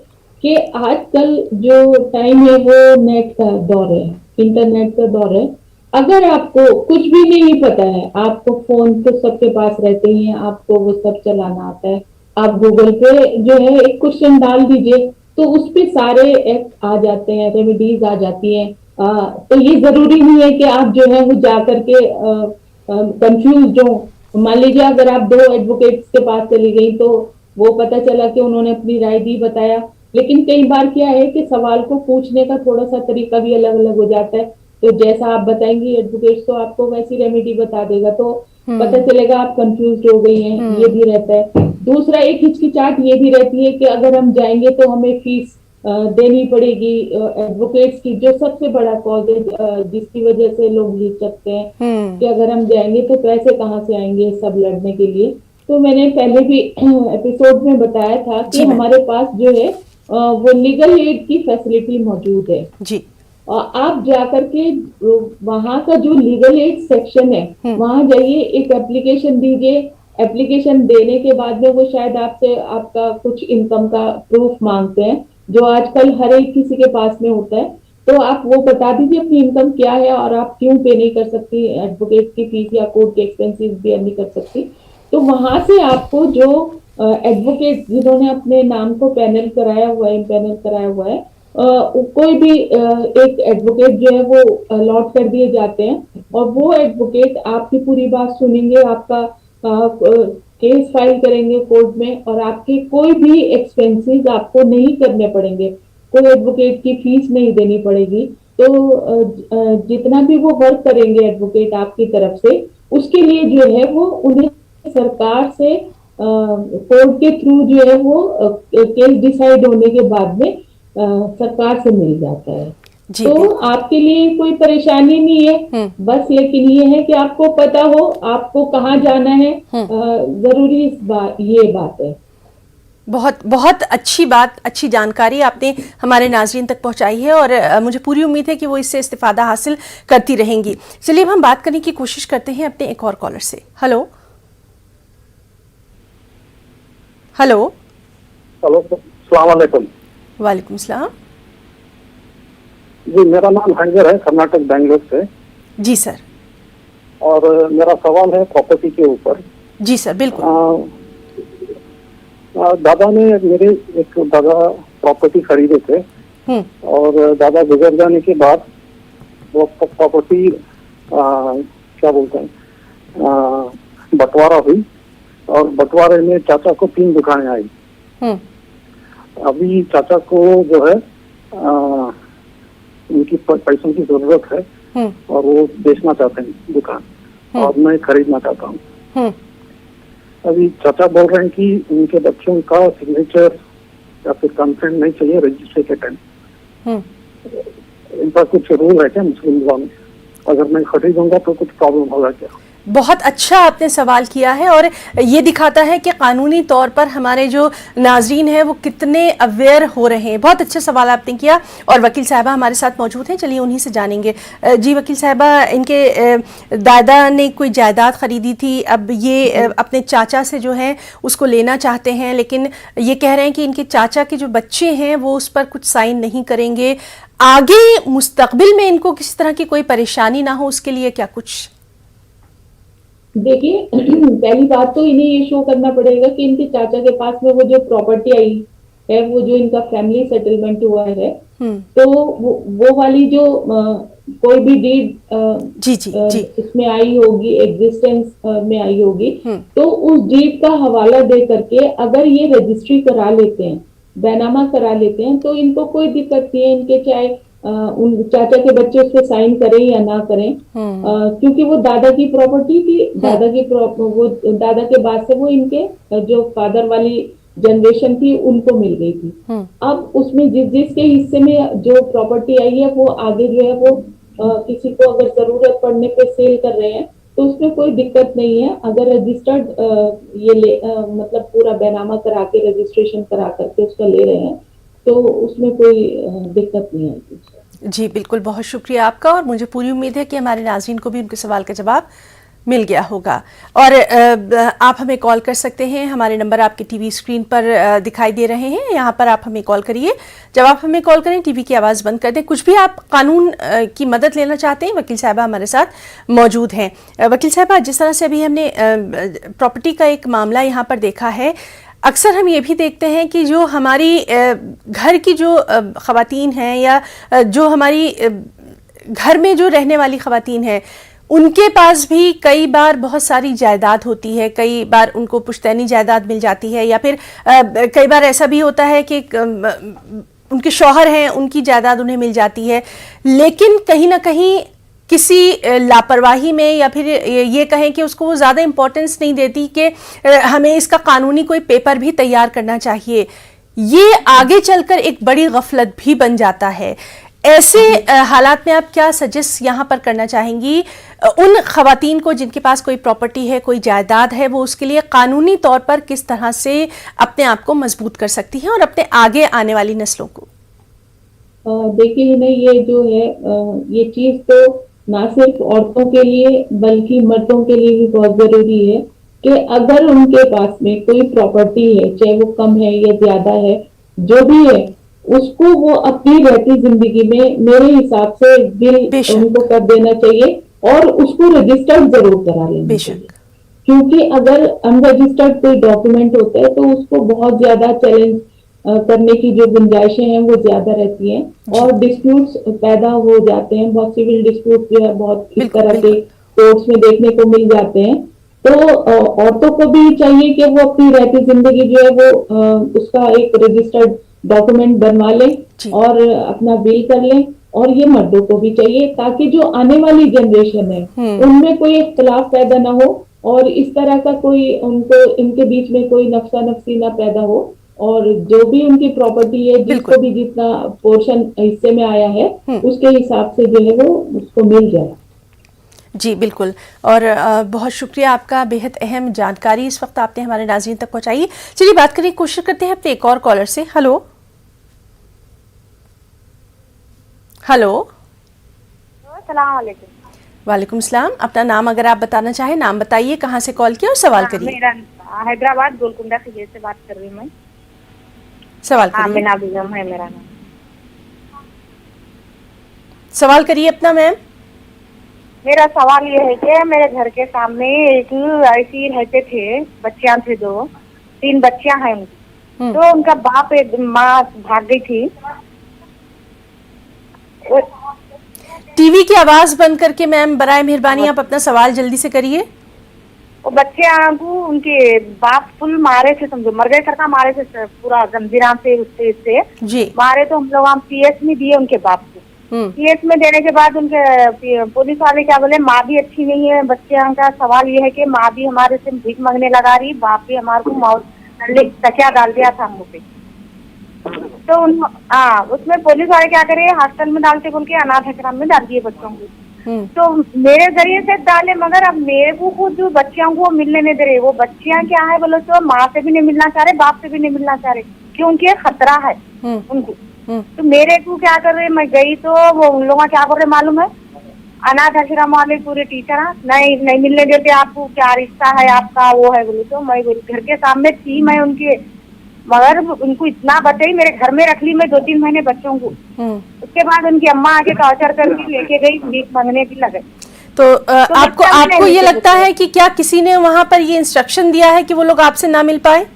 कि आजकल जो टाइम है वो नेट का दौर है, इंटरनेट का दौर है। अगर आपको कुछ भी नहीं पता है, आपको फोन तो सबके पास रहते ही हैं, आपको वो सब चलाना आता है, आप गूगल पे जो है एक क्वेश्चन डाल दीजिए तो उस पे सारे एक्ट आ जाते हैं, रेमेडीज आ जाती हैं। तो ये जरूरी नहीं है कि आप जो है वो जा करके कंफ्यूज हो। मान लीजिए अगर आप 2 एडवोकेट्स के पास चली गई तो वो पता चला कि उन्होंने अपनी राय दी, बताया, लेकिन कई बार क्या है कि सवाल को पूछने का थोड़ा सा तरीका भी अलग अलग हो जाता है। तो जैसा आप बताएंगी एडवोकेट तो आपको वैसी रेमेडी बता देगा, तो पता चलेगा आप कंफ्यूज हो गई हैं, ये भी रहता है। दूसरा एक हिचकिचाहट ये भी रहती है कि अगर हम जाएंगे तो हमें फीस देनी पड़ेगी एडवोकेट्स की, जो सबसे बड़ा कॉज है जिसकी वजह से लोग हिचकते हैं कि अगर हम जाएंगे तो पैसे कहाँ से आएंगे सब लड़ने के लिए। तो मैंने पहले भी एपिसोड में बताया था कि हमारे पास जो है वो लीगल एड की फैसिलिटी मौजूद है जी। आप जाकर के वहाँ का जो लीगल एड सेक्शन है वहाँ जाइए, एक एप्लीकेशन दीजिए। एप्लीकेशन देने के बाद में वो शायद आपसे आपका कुछ इनकम का प्रूफ मांगते हैं, जो आजकल हर एक किसी के पास में होता है। तो आप वो बता दीजिए अपनी इनकम क्या है और आप क्यों पे नहीं कर सकती एडवोकेट की फीस या कोर्ट के एक्सपेंसेस भी नहीं कर सकती। तो वहां से आपको जो एडवोकेट जिन्होंने अपने नाम को पैनल कराया हुआ है, इम्पैनल कराया हुआ है, कोई भी एक एडवोकेट जो है वो अलॉट कर दिए जाते हैं और वो एडवोकेट आपकी पूरी बात सुनेंगे, आपका केस फाइल करेंगे कोर्ट में और आपके कोई भी एक्सपेंसेस आपको नहीं करने पड़ेंगे, कोई एडवोकेट की फीस नहीं देनी पड़ेगी। तो जितना भी वो वर्क करेंगे एडवोकेट आपकी तरफ से, उसके लिए जो है वो उन्हें सरकार से कोर्ट के थ्रू जो है वो केस डिसाइड होने के बाद में सरकार से मिल जाता है। तो आपके लिए कोई परेशानी नहीं है, बस लेकिन ये है कि आपको पता हो आपको कहाँ जाना है, जरूरी ये बात है। बहुत बहुत अच्छी बात, अच्छी जानकारी आपने हमारे नाज़रीन तक पहुंचाई है और मुझे पूरी उम्मीद है कि वो इससे इस्तिफादा हासिल करती रहेंगी। चलिए अब हम बात करने की कोशिश करते हैं अपने एक और कॉलर से। हेलो हेलो हेलो, अस्सलाम वालेकुम। वालेकुम सलाम जी, मेरा नाम हैंगर है, कर्नाटक बेंगलोर से। जी सर। और मेरा सवाल है प्रॉपर्टी के ऊपर। जी सर, बिल्कुल। दादा ने एक दादा प्रॉपर्टी खरीदे थे और दादा गुजर जाने के बाद वो प्रॉपर्टी क्या बोलते हैं बंटवारा हुई और बंटवारे में चाचा को 3 दुकानें आई। अभी चाचा को जो है उनकी पैसों की जरूरत है और वो बेचना चाहते हैं दुकान और मैं खरीदना चाहता हूँ। अभी चाचा बोल रहे हैं कि उनके बच्चों का सिग्नेचर या फिर कंसेंट नहीं चाहिए रजिस्ट्री के टाइम। इनका कुछ रूल है क्या मुस्लिम लॉ में? अगर मैं खरीदूंगा तो कुछ प्रॉब्लम होगा क्या? बहुत अच्छा आपने सवाल किया है और ये दिखाता है कि कानूनी तौर पर हमारे जो नाज़रीन हैं वो कितने अवेयर हो रहे हैं। बहुत अच्छा सवाल आपने किया और वकील साहबा हमारे साथ मौजूद हैं, चलिए उन्हीं से जानेंगे। जी वकील साहबा, इनके दादा ने कोई जायदाद ख़रीदी थी, अब ये अपने चाचा से जो है उसको लेना चाहते हैं, लेकिन ये कह रहे हैं कि इनके चाचा के जो बच्चे हैं वो उस पर कुछ साइन नहीं करेंगे। आगे मुस्तकबिल में इनको किसी तरह की कोई परेशानी ना हो उसके लिए क्या कुछ? देखिए पहली बात तो इन्हें ये शो करना पड़ेगा कि इनके चाचा के पास में वो जो प्रॉपर्टी आई है, वो जो इनका फैमिली सेटलमेंट हुआ है, तो वो वाली जो कोई भी डीड जी जी जी इसमें आई होगी, एग्जिस्टेंस में आई होगी, तो उस डीड का हवाला दे करके अगर ये रजिस्ट्री करा लेते हैं, बैनामा करा लेते हैं, तो इनको कोई दिक्कत नहीं है। इनके चाहे उन चाचा के बच्चे उस पर साइन करें या ना करें, क्योंकि वो दादा की प्रॉपर्टी थी, वो दादा के बाद से वो इनके जो फादर वाली जनरेशन थी उनको मिल गई थी। अब उसमें जिसके हिस्से में जो प्रॉपर्टी आई है वो आगे जो है वो किसी को अगर जरूरत पड़ने पे सेल कर रहे हैं तो उसमें कोई दिक्कत नहीं है। अगर रजिस्टर्ड मतलब पूरा बैनामा करा के रजिस्ट्रेशन करा करके उसका ले रहे हैं तो उसमें कोई दिक्कत नहीं आएगी। जी बिल्कुल, बहुत शुक्रिया आपका, और मुझे पूरी उम्मीद है कि हमारे नाज़रीन को भी उनके सवाल का जवाब मिल गया होगा। और आप हमें कॉल कर सकते हैं, हमारे नंबर आपके टीवी स्क्रीन पर दिखाई दे रहे हैं, यहाँ पर आप हमें कॉल करिए। जब आप हमें कॉल करें टीवी की आवाज़ बंद कर दें। कुछ भी आप कानून की मदद लेना चाहते हैं, वकील साहबा हमारे साथ मौजूद हैं। वकील साहबा, जिस तरह से अभी हमने प्रॉपर्टी का एक मामला यहाँ पर देखा है, अक्सर हम ये भी देखते हैं कि जो हमारी घर की जो ख़वातीन हैं या जो हमारी घर में जो रहने वाली ख़वातीन हैं, उनके पास भी कई बार बहुत सारी जायदाद होती है, कई बार उनको पुश्तैनी जायदाद मिल जाती है, या फिर कई बार ऐसा भी होता है कि उनके शौहर हैं, उनकी जायदाद उन्हें मिल जाती है, लेकिन कहीं ना कहीं किसी लापरवाही में या फिर ये कहें कि उसको वो ज़्यादा इम्पोर्टेंस नहीं देती कि हमें इसका कानूनी कोई पेपर भी तैयार करना चाहिए। ये आगे चलकर एक बड़ी गफलत भी बन जाता है। ऐसे हालात में आप क्या सजेस्ट यहाँ पर करना चाहेंगी उन खवातीन को जिनके पास कोई प्रॉपर्टी है, कोई जायदाद है, वो उसके लिए कानूनी तौर पर किस तरह से अपने आप को मजबूत कर सकती हैं और अपने आगे आने वाली नस्लों को? देखिए ना, ये जो है ये चीज तो ना सिर्फ औरतों के लिए बल्कि मर्दों के लिए भी बहुत जरूरी है कि अगर उनके पास में कोई प्रॉपर्टी है, चाहे वो कम है या ज्यादा है, जो भी है, उसको वो अपनी रहती जिंदगी में मेरे हिसाब से बिल उनको कर देना चाहिए और उसको रजिस्टर्ड जरूर करा लेना चाहिए। क्योंकि अगर अनरजिस्टर्ड कोई डॉक्यूमेंट होता है तो उसको बहुत ज्यादा चैलेंज करने की जो गुंजाइशें हैं वो ज्यादा रहती हैं और डिस्प्यूट्स पैदा हो जाते हैं। बहुत सिविल डिस्प्यूट जो है बहुत इस तरह के कोर्ट्स में देखने को मिल जाते हैं। तो औरतों को भी चाहिए कि वो अपनी रहती जिंदगी जो है वो उसका एक रजिस्टर्ड डॉक्यूमेंट बनवा लें और अपना बिल कर लें, और ये मर्दों को भी चाहिए ताकि जो आने वाली जनरेशन है उनमें कोई इख्तलाफ पैदा ना हो और इस तरह का कोई उनको इनके बीच में कोई नफसा नफसी ना पैदा हो, और जो भी उनकी प्रॉपर्टी है जिसको भी जितना पोर्शन हिस्से में आया है उसके हिसाब से जो है वो उसको मिल जाए। जी बिल्कुल, और बहुत शुक्रिया आपका, बेहद अहम जानकारी इस वक्त आपने हमारे नाज़रीन तक पहुंचाई। चलिए बात करने की कोशिश करते हैं अपने एक और कॉलर से। हेलो हेलो, अस्सलाम वालेकुम। वालेकुम सलाम। अपना नाम अगर आप बताना चाहें, नाम बताइए, कहाँ से कॉल किया और सवाल करिए। मेरा हैदराबाद गोलकुंडा से बात कर रही हूँ मैं। सवाल करिए। मीना बेगम है मेरा नाम। सवाल करिए अपना मैम। मेरा सवाल ये है कि मेरे घर के सामने एक ऐसी रहते थे, बच्चियां थे, 2-3 बच्चियां हैं उनकी, तो उनका बाप माँ भाग गई थी। टीवी की आवाज बंद करके मैम बराए मेहरबानी आप अपना सवाल जल्दी से करिए। वो बच्चियां को उनके बाप फुल मारे थे, समझो मर गए करता, मारे थे पूरा जंजीरा से उससे जी मारे। तो हम लोग वहाँ PS में दिए उनके बाप को। PS में देने के बाद उनके पुलिस वाले क्या बोले, माँ भी अच्छी नहीं है। बच्चियां का सवाल ये है कि माँ भी हमारे से भीख मांगने लगा रही, बाप भी हमारे को तकिया डाल दिया था हम लोग पे। तो उसमें पुलिस वाले क्या करे, हॉस्टल में डालते बोल के अनाथ आश्रम में डाल दिए बच्चों को। तो मेरे जरिए से डाले, मगर अब मेरे को खुद जो बच्चियों को मिलने नहीं दे रहे। वो बच्चियां क्या है बोलो तो माँ से भी नहीं मिलना चाह रहे, बाप से भी नहीं मिलना चाह रहे, क्योंकि खतरा है उनको। तो मेरे को क्या कर रहे, मैं गई तो वो उन लोग क्या कर रहे मालूम है, अनाथ आश्रम वाले पूरे टीचर नहीं मिलने देते, आपको क्या रिश्ता है आपका वो है बोले। तो मैं घर के सामने थी मैं उनके, मगर उनको इतना बताई, मेरे घर में रख ली मैं 2-3 महीने बच्चों को। उसके बाद उनकी अम्मा आके टॉर्चर करके लेके गई, भीख मांगने की लगे। तो बच्चा आपको नहीं ये लेके लगता देते। है कि क्या किसी ने वहां पर ये इंस्ट्रक्शन दिया है कि वो लोग आपसे ना मिल पाए?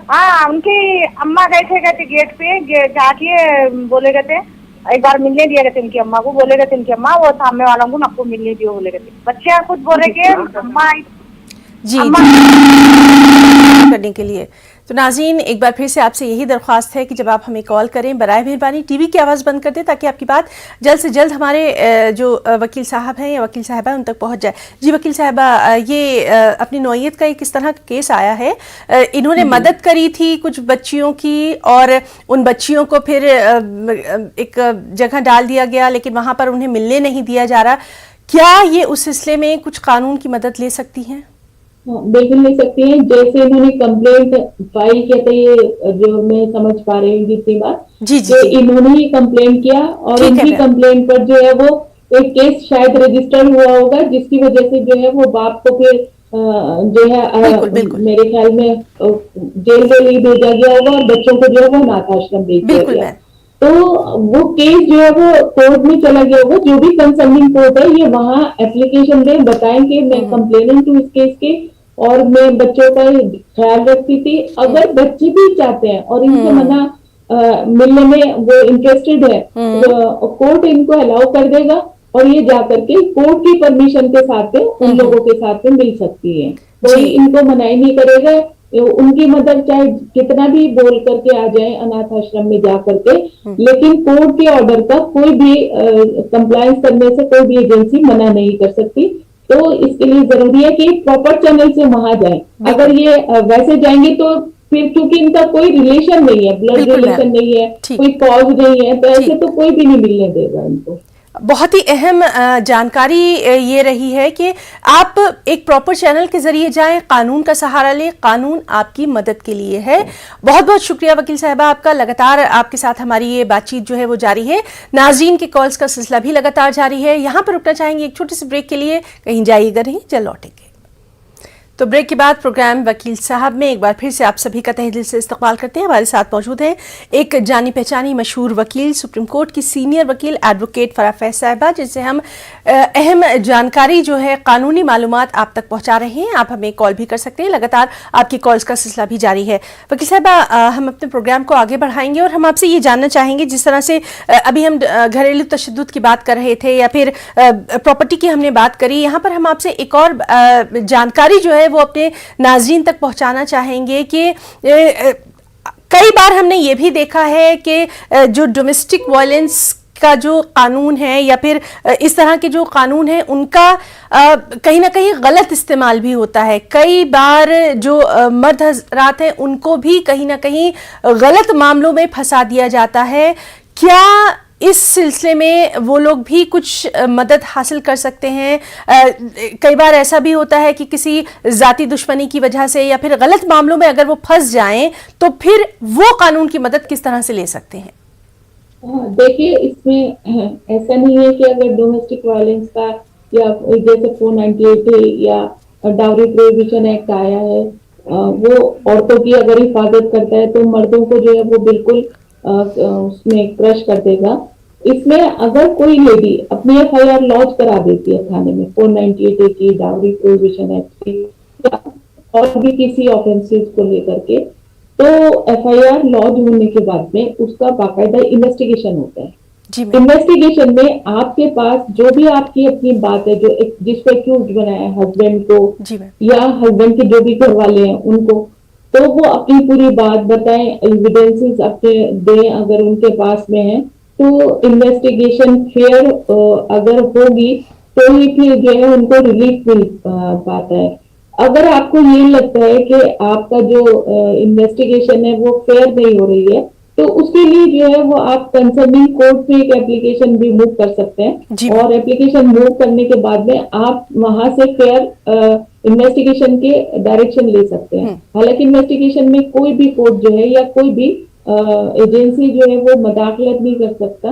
हाँ, उनकी अम्मा गए थे गेट पे जाके बोले गए थे, एक बार मिलने दिया गए थे उनकी अम्मा को, बोले गए थे उनकी अम्मा वो सामने वालों को आपको मिलने दियो बोले गए थे। बच्चे खुद बोले कि अम्मा जी अम्मा करने के लिए। तो नाज़रीन, एक बार फिर से आपसे यही दरख्वास्त है कि जब आप हमें कॉल करें, बराए मेहरबानी टीवी की आवाज़ बंद कर दें ताकि आपकी बात जल्द से जल्द हमारे जो वकील साहब हैं या वकील साहबा उन तक पहुंच जाए। जी वकील साहबा, ये अपनी नौइयत का किस तरह का केस आया है? इन्होंने मदद करी थी कुछ बच्चियों की और उन बच्चियों को फिर एक जगह डाल दिया गया, लेकिन वहाँ पर उन्हें मिलने नहीं दिया जा रहा। क्या ये उस सिलसिले में कुछ कानून की मदद ले सकती हैं? बिल्कुल ले सकती हैं। जैसे इन्होंने कंप्लेंट फाइल किया था, ये जो मैं समझ पा रही हूँ जितनी बार जी जी कि इन्होंने ही कंप्लेंट किया और ठीक है उनकी मैम। कंप्लेंट पर जो है वो एक केस शायद रजिस्टर हुआ होगा, जिसकी वजह से जो है वो बाप को फिर जो है बिल्कुल, बिल्कुल। मेरे ख्याल में जेल के लिए भेजा गया होगा और बच्चों को जो है वो अनाथ आश्रम भेज दिया बिल्कुल गया। मैम। तो वो केस जो है वो कोर्ट में चला गया होगा। जो भी कंसर्निंग कोर्ट है ये वहाँ एप्लीकेशन दे, बताएं कि मैं कंप्लेनेंट हूँ इस केस के और मैं बच्चों का ख्याल रखती थी। अगर बच्चे भी चाहते हैं और इनसे मना मिलने में वो इंटरेस्टेड है, तो कोर्ट इनको अलाउ कर देगा और ये जाकर के कोर्ट की परमिशन के साथ में उन लोगों के साथ में मिल सकती है। कोई इनको मनाही नहीं करेगा। उनकी मदद चाहे कितना भी बोल करके आ जाए अनाथ आश्रम में जा करके, लेकिन कोर्ट के ऑर्डर का कोई भी कंप्लायंस करने से कोई भी एजेंसी मना नहीं कर सकती। तो इसके लिए जरूरी है कि प्रॉपर चैनल से वहां जाए। अगर ये वैसे जाएंगे तो फिर क्योंकि इनका कोई रिलेशन नहीं है, ब्लड बिल्कुल रिलेशन मैम। नहीं है, ठीक। कोई कॉज नहीं है, तो ऐसे ठीक। तो कोई भी नहीं मिलने देगा इनको। बहुत ही अहम जानकारी ये रही है कि आप एक प्रॉपर चैनल के जरिए जाएं, कानून का सहारा लें, कानून आपकी मदद के लिए है। बहुत बहुत शुक्रिया वकील साहबा आपका। लगातार आपके साथ हमारी ये बातचीत जो है वो जारी है। नाज़रीन के कॉल्स का सिलसिला भी लगातार जारी है। यहाँ पर रुकना चाहेंगे एक छोटे से ब्रेक के लिए, कहीं जाइएगा नहीं, जल्द लौटेंगे। तो ब्रेक के बाद प्रोग्राम वकील साहब में एक बार फिर से आप सभी का तहे दिल से इस्तकबाल करते हैं। हमारे साथ मौजूद हैं एक जानी पहचानी मशहूर वकील, सुप्रीम कोर्ट की सीनियर वकील एडवोकेट फराह फैज साहिबा, जिससे हम अहम जानकारी जो है कानूनी मालूमात आप तक पहुंचा रहे हैं। आप हमें कॉल भी कर सकते हैं, लगातार आपकी कॉल्स का सिलसिला भी जारी है। वकील साहिबा, हम अपने प्रोग्राम को आगे बढ़ाएंगे और हम आपसे ये जानना चाहेंगे, जिस तरह से अभी हम घरेलू तशद्दुद की बात कर रहे थे या फिर प्रॉपर्टी की हमने बात करी, यहाँ पर हम आपसे एक और जानकारी जो है वो अपने नाज़रीन तक पहुंचाना चाहेंगे कि कई बार हमने ये भी देखा है कि जो डोमेस्टिक वायलेंस का जो कानून है या फिर इस तरह के जो कानून है उनका कहीं ना कहीं गलत इस्तेमाल भी होता है। कई बार जो मर्द हज़रात हैं उनको भी कहीं ना कहीं गलत मामलों में फंसा दिया जाता है। क्या इस सिलसिले में वो लोग भी कुछ मदद हासिल कर सकते हैं? कई बार ऐसा भी होता है कि किसी जाती दुश्मनी की वजह से या फिर गलत मामलों में अगर वो फंस जाएं तो फिर वो कानून की मदद किस तरह से ले सकते हैं? देखिए, इसमें ऐसा नहीं है कि अगर डोमेस्टिक वायलेंस का या जैसे 498 है या डाउरी प्रोहिबिशन एक्ट आया है, वो औरतों की अगर हिफाजत करता है तो मर्दों को जो है वो बिल्कुल उसमें क्रश कर देगा। इसमें अगर कोई लेडी अपनी FIR लॉन्च करा देती है थाने में 498 की, डाउरी प्रोहिबिशन एक्ट की और भी किसी ऑफेंसेस को लेकर के, तो FIR लॉन्च होने के बाद में उसका बाकायदा इन्वेस्टिगेशन होता है। इन्वेस्टिगेशन में आपके पास जो भी आपकी अपनी बात है, जो जिसको एक्यूज बनाया है हस्बैंड को या हस्बैंड के जो भी घर वाले हैं उनको, तो वो अपनी पूरी बात बताएं, एविडेंसेस अपने दें अगर उनके पास में है। तो इन्वेस्टिगेशन फेयर अगर होगी तो ही फिर जो है उनको रिलीफ मिल पाता है। अगर आपको ये लगता है कि आपका जो इन्वेस्टिगेशन है वो फेयर नहीं हो रही है, तो उसके लिए जो है वो आप कंसर्निंग कोर्ट में एक एप्लीकेशन भी मूव कर सकते हैं और एप्लीकेशन मूव करने के बाद में आप वहां से फेयर इन्वेस्टिगेशन के डायरेक्शन ले सकते हैं। हालांकि इन्वेस्टिगेशन में कोई भी कोर्ट जो है या कोई भी एजेंसी जो है वो मदाखलत नहीं कर सकता,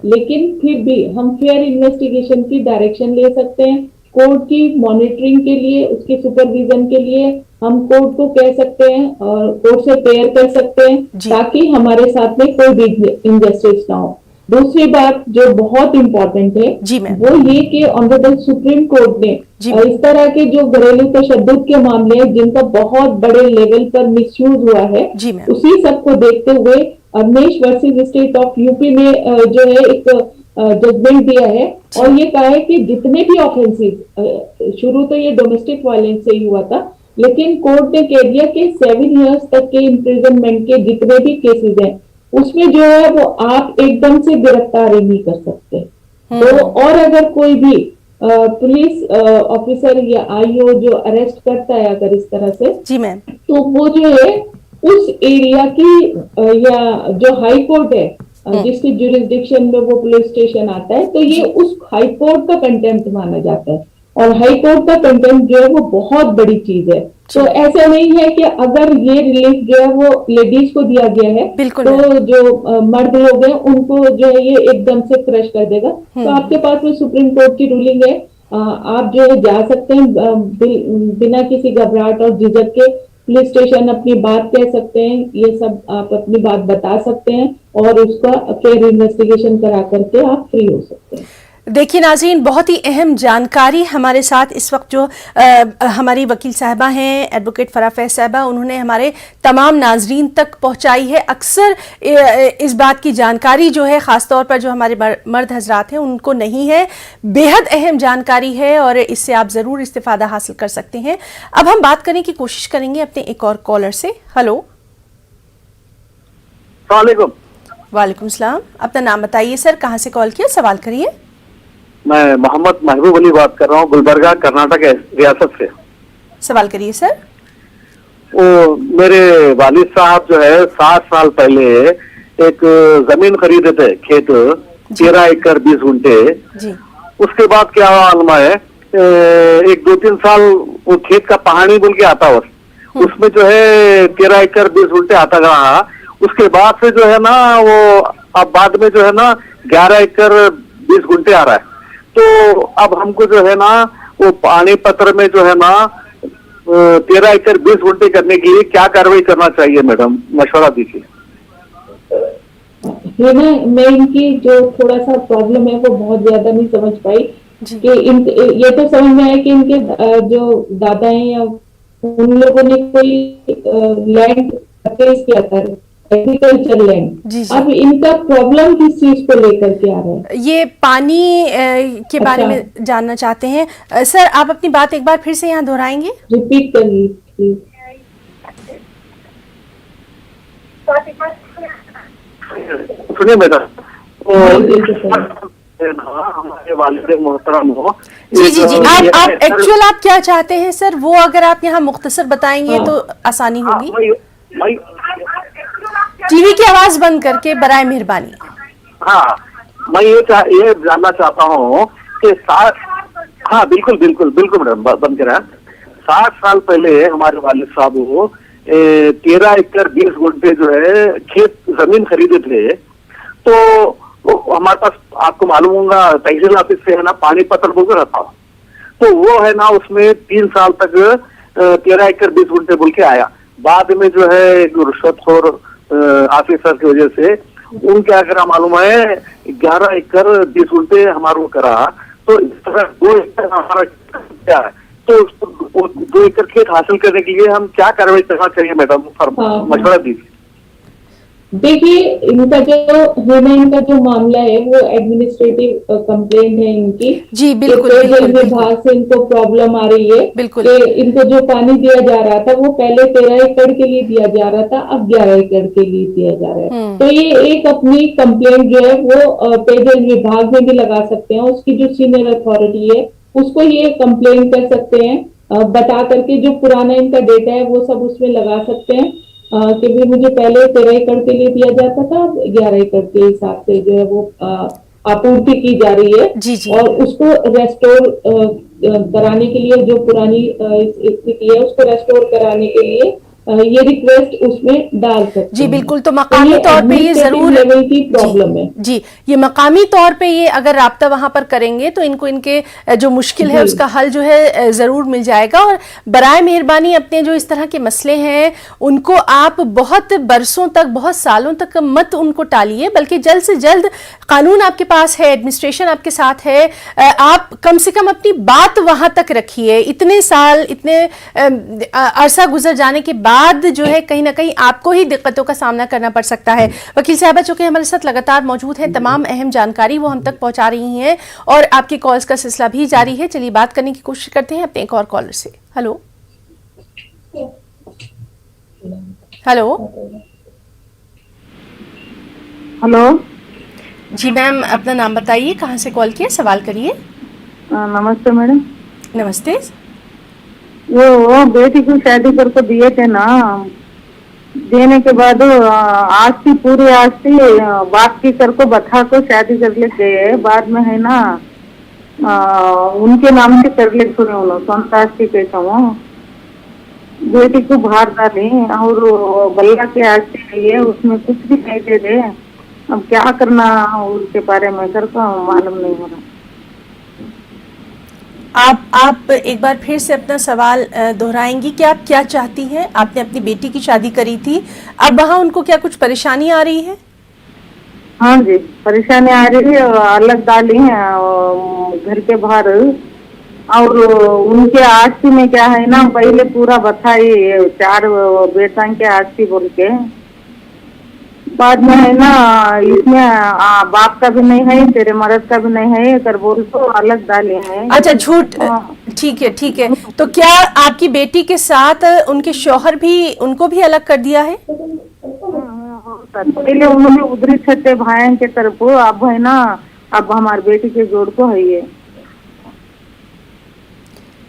लेकिन फिर भी हम फेयर इन्वेस्टिगेशन की डायरेक्शन ले सकते हैं। कोर्ट की मॉनिटरिंग के लिए, उसके सुपरविजन के लिए हम कोर्ट को कह सकते हैं और कोर्ट से प्रेयर कर सकते हैं ताकि हमारे साथ में कोई भी इनजस्टिस ना हो। दूसरी बात जो बहुत इम्पोर्टेंट है जी मैम। वो ये कि ऑनरेबल सुप्रीम कोर्ट ने जी। इस तरह के जो घरेलू तशद्दुद के मामले हैं जिनका बहुत बड़े लेवल पर मिसयूज हुआ है, जी मैम। उसी सबको देखते हुए Avnesh versus state of UP में जो है एक जजमेंट दिया है और ये कहा है कि जितने भी ऑफेंसेस, शुरू तो ये डोमेस्टिक वायलेंस से ही हुआ था, लेकिन कोर्ट ने कह दिया कि 7 इयर्स तक के इम्प्रिजनमेंट के जितने भी केसेस हैं उसमें जो है वो आप एकदम से गिरफ्तारी नहीं कर सकते। तो और अगर कोई भी पुलिस ऑफिसर या आईओ जो अरेस्ट करता है अगर इस तरह से, जी मैम, तो वो जो है उस एरिया की या जो हाई कोर्ट है जिसकी जुरिस्डिक्शन में वो पुलिस स्टेशन आता है, तो ये उस हाई कोर्ट का कंटेम्प्ट माना जाता है और हाई कोर्ट का कंटेम्प्ट जो है वो बहुत बड़ी चीज है। तो ऐसा नहीं है कि अगर ये रिलीफ जो है वो लेडीज को दिया गया है तो जो मर्द लोग हैं उनको जो है ये एकदम से क्रश कर देगा। तो आपके पास में सुप्रीम कोर्ट की रूलिंग है, आप जो है जा सकते हैं बिना किसी घबराहट और झिझक के पुलिस स्टेशन अपनी बात कह सकते हैं, ये सब आप अपनी बात बता सकते हैं और उसका फिर इन्वेस्टिगेशन करा करके आप फ्री हो सकते हैं। देखिए नाज़रीन, बहुत ही अहम जानकारी हमारे साथ इस वक्त जो हमारी वकील साहबा हैं एडवोकेट फराह फैज़ साहबा, उन्होंने हमारे तमाम नाज़रीन तक पहुंचाई है। अक्सर इस बात की जानकारी जो है ख़ास तौर पर जो हमारे मर्द हजरात हैं उनको नहीं है। बेहद अहम जानकारी है और इससे आप ज़रूर इस्तिफ़ादा हासिल कर सकते हैं। अब हम बात करने की कोशिश करेंगे अपने एक और कॉलर से। हेलो, वालेकुम सलाम। अपना नाम बताइए सर, कहाँ से कॉल किया, सवाल करिए। मैं मोहम्मद महबूब अली बात कर रहा हूँ, गुलबर्गा कर्नाटक रियासत से। सवाल करिए सर। वो मेरे वालिद साहब जो है 7 साल पहले एक जमीन खरीदे थे, खेत 13 एकड़ 20 गुंठे। उसके बाद क्या मालूम है, 1-2-3 साल वो खेत का पहाड़ी बोल के आता उसमें जो है 13 एकड़ 20 गुंठे आता रहा। उसके बाद से जो है ना वो अब बाद में जो है ना 11 एकड़ 20 गुंठे आ रहा है। तो अब हमको जो है ना वो पानी पत्र में जो है ना 13 एकड़ 20 गुंठे करने के लिए क्या कार्रवाई करना चाहिए मैडम, मशवरा दीजिए। ये ना मैं इनकी जो थोड़ा सा प्रॉब्लम है वो बहुत ज्यादा नहीं समझ पाई कि ये तो समझ में आया कि इनके जो दादा हैं या उन लोगों ने कोई लैंड परचेज किया था, एग्रीकल्चर लैंड। अब इनका प्रॉब्लम किस चीज को लेकर के आ रहा है? ये पानी के बारे में जानना चाहते हैं। सर आप अपनी बात एक बार फिर से यहाँ दोहराएंगे, रिपीट करिए। सुनिए मैडम, हमारे वालिद मोहतरम हो। जी आप एक्चुअल आप क्या चाहते हैं सर, वो अगर आप यहाँ मुख्तसर बताएंगे तो आसानी होगी। टीवी की आवाज बंद करके बराए मेहरबानी। हाँ, मैं ये जानना चाहता हूँ कि हाँ बिल्कुल बिल्कुल बिल्कुल मैडम, बंद करें। 60 साल पहले हमारे वालिद साहब वो 13 एकड़ 20 गुंठे जो है खेत जमीन खरीदे थे। तो हमारे पास आपको मालूम होगा तहसील ऑफिस से है ना पानी पत्र बोल रहा था, तो वो है ना उसमें 3 साल तक 13 एकड़ 20 गुंठे बोल के आया। बाद में जो है रुश्वतखोर ऑफिसर की वजह से उनके अगर मालूम है 11 एकड़ 20 गुंठे हमारे को करा। तो इस तरह 2 एकड़ हमारा क्या है, तो 2 एकड़ खेत हासिल करने के लिए हम क्या कार्रवाई करना चाहिए मैडम, मशवरा दीजिए। देखिए इनका जो मामला है वो एडमिनिस्ट्रेटिव कंप्लेंट है इनकी। जी बिल्कुल, विभाग से इनको प्रॉब्लम आ रही है बिल्कुल। कि इनको जो पानी दिया जा रहा था वो पहले 13 एकड़ के लिए दिया जा रहा था, अब 11 एकड़ के लिए दिया जा रहा है। तो ये एक अपनी कंप्लेंट जो है वो पेयजल विभाग में भी लगा सकते हैं, उसकी जो सीनियर अथॉरिटी है उसको ये कंप्लेन कर सकते हैं, बता करके जो पुराना इनका डेटा है वो सब उसमें लगा सकते हैं कि भी मुझे पहले 13 एकड़ के लिए दिया जाता था, 11 एकड़ के हिसाब से जो है वो आपूर्ति की जा रही है। जी। और उसको रेस्टोर कराने के लिए जो पुरानी स्थिति है उसको रेस्टोर कराने के लिए ये रिक्वेस्ट उसमें डाल सकते हैं। जी बिल्कुल, तो मकामी तौर पे ये जरूर लेवल की प्रॉब्लम है जी, ये मकामी तौर पे ये अगर राब्ता वहां पर करेंगे तो इनको इनके जो मुश्किल है उसका हल जो है जरूर मिल जाएगा। और बराए मेहरबानी अपने जो इस तरह के मसले हैं उनको आप बहुत बरसों तक, बहुत सालों तक मत उनको टालिए, बल्कि जल्द से जल्द कानून आपके पास है, एडमिनिस्ट्रेशन आपके साथ है, आप कम से कम अपनी बात वहां तक रखिए। इतने साल, इतने अरसा गुजर जाने के बाद जो है कहीं ना कहीं आपको ही दिक्कतों का सामना करना पड़ सकता है। वकील साहबा चूंकि हमारे साथ लगातार मौजूद हैं, तमाम अहम जानकारी वो हम तक पहुंचा रही हैं और आपकी कॉल्स का सिलसिला भी जारी है। चलिए बात करने की कोशिश करते हैं अपने एक और कॉलर से। हेलो हेलो हेलो जी मैम, अपना नाम बताइए, कहाँ से कॉल किया, सवाल करिए। नमस्ते मैडम। नमस्ते। वो बेटी को शादी करके दिए थे ना, देने के बाद आस्ती, पूरी आस्ती बाप की कर को बता को शादी कर ले गए। बाद में है ना उनके नाम से कर ले सुने उन्होंने स्वंत आस्ती कैसा वो बेटी को बाहर डाली और बल्ला की आस्ती नहीं है, उसमें कुछ भी नहीं दे दे। अब क्या करना उसके बारे में कर को मालूम नहीं हो रहा। आप एक बार फिर से अपना सवाल दोहराएंगी कि आप क्या चाहती हैं? आपने अपनी बेटी की शादी करी थी, अब वहाँ उनको क्या कुछ परेशानी आ रही है? हाँ जी, परेशानी आ रही है, अलग डाली है घर के बाहर। और उनके आस्ती में क्या है ना, पहले पूरा बताई 4 बेटा के आस्ती बोल के, बाद में है ना इसमें बाप का भी नहीं है, तेरे मर्द का भी नहीं है कर बोल तो अलग डाले हैं। अच्छा, झूठ, ठीक है ठीक है। तो क्या आपकी बेटी के साथ उनके शौहर भी, उनको भी अलग कर दिया है? पहले उन्होंने उधरी छठे भाई के तरफ, अब है ना अब हमारी बेटी के जोड़ को है ये।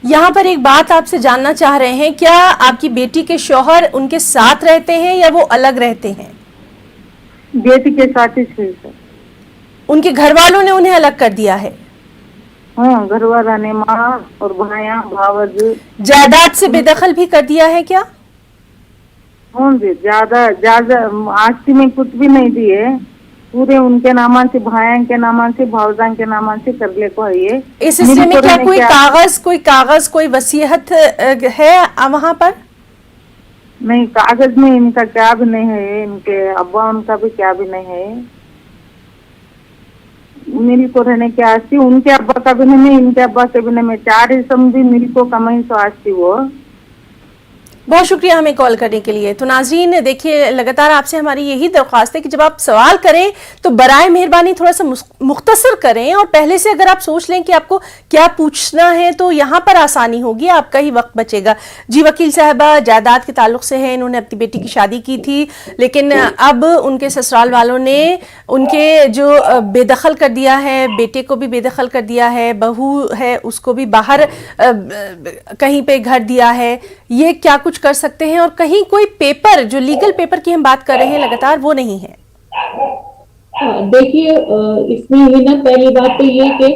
यहाँ पर एक बात आपसे जानना चाह रहे हैं, क्या आपकी बेटी के शौहर उनके साथ रहते हैं या वो अलग रहते हैं? बेटी के साथ ही थे सर। उनके घर वालों ने उन्हें अलग कर दिया है? हाँ, घर वाला ने, माँ और भाया भावज। जायदाद से बेदखल भी कर दिया है क्या? हाँ जी, ज्यादा आस्ती में कुछ भी नहीं दिए, पूरे उनके नामा से, भाया के नामा से, भावजा के नामा से कर ले को है ये। इस हिस्से में क्या कोई कागज कोई वसीयत है वहाँ पर? नहीं, कागज में इनका क्या भी नहीं है, इनके अब्बा उनका भी क्या भी नहीं है। मिल को रहने की आस्ती उनके अब्बा का भी नहीं, इनके अब्बा के भी नहीं, 4 हिस्सों भी मिल को कमाई तो आस्ती वो। बहुत शुक्रिया हमें कॉल करने के लिए। तो नाज़रीन देखिए, लगातार आपसे हमारी यही दरख्वास्त है कि जब आप सवाल करें तो बराए मेहरबानी थोड़ा सा मुख्तसर करें और पहले से अगर आप सोच लें कि आपको क्या पूछना है तो यहाँ पर आसानी होगी, आपका ही वक्त बचेगा। जी वकील साहबा जायदाद के ताल्लुक से हैं, इन्होंने अपनी बेटी की शादी की थी, लेकिन अब उनके ससुराल वालों ने उनके जो बेदखल कर दिया है, बेटे को भी बेदखल कर दिया है, बहू है उसको भी बाहर कहीं पे घर दिया है। ये क्या कुछ कर सकते हैं? और कहीं कोई पेपर, जो लीगल पेपर की हम बात कर रहे हैं लगातार, वो नहीं है। देखिए, इसमें ही ना पहली बात तो ये कि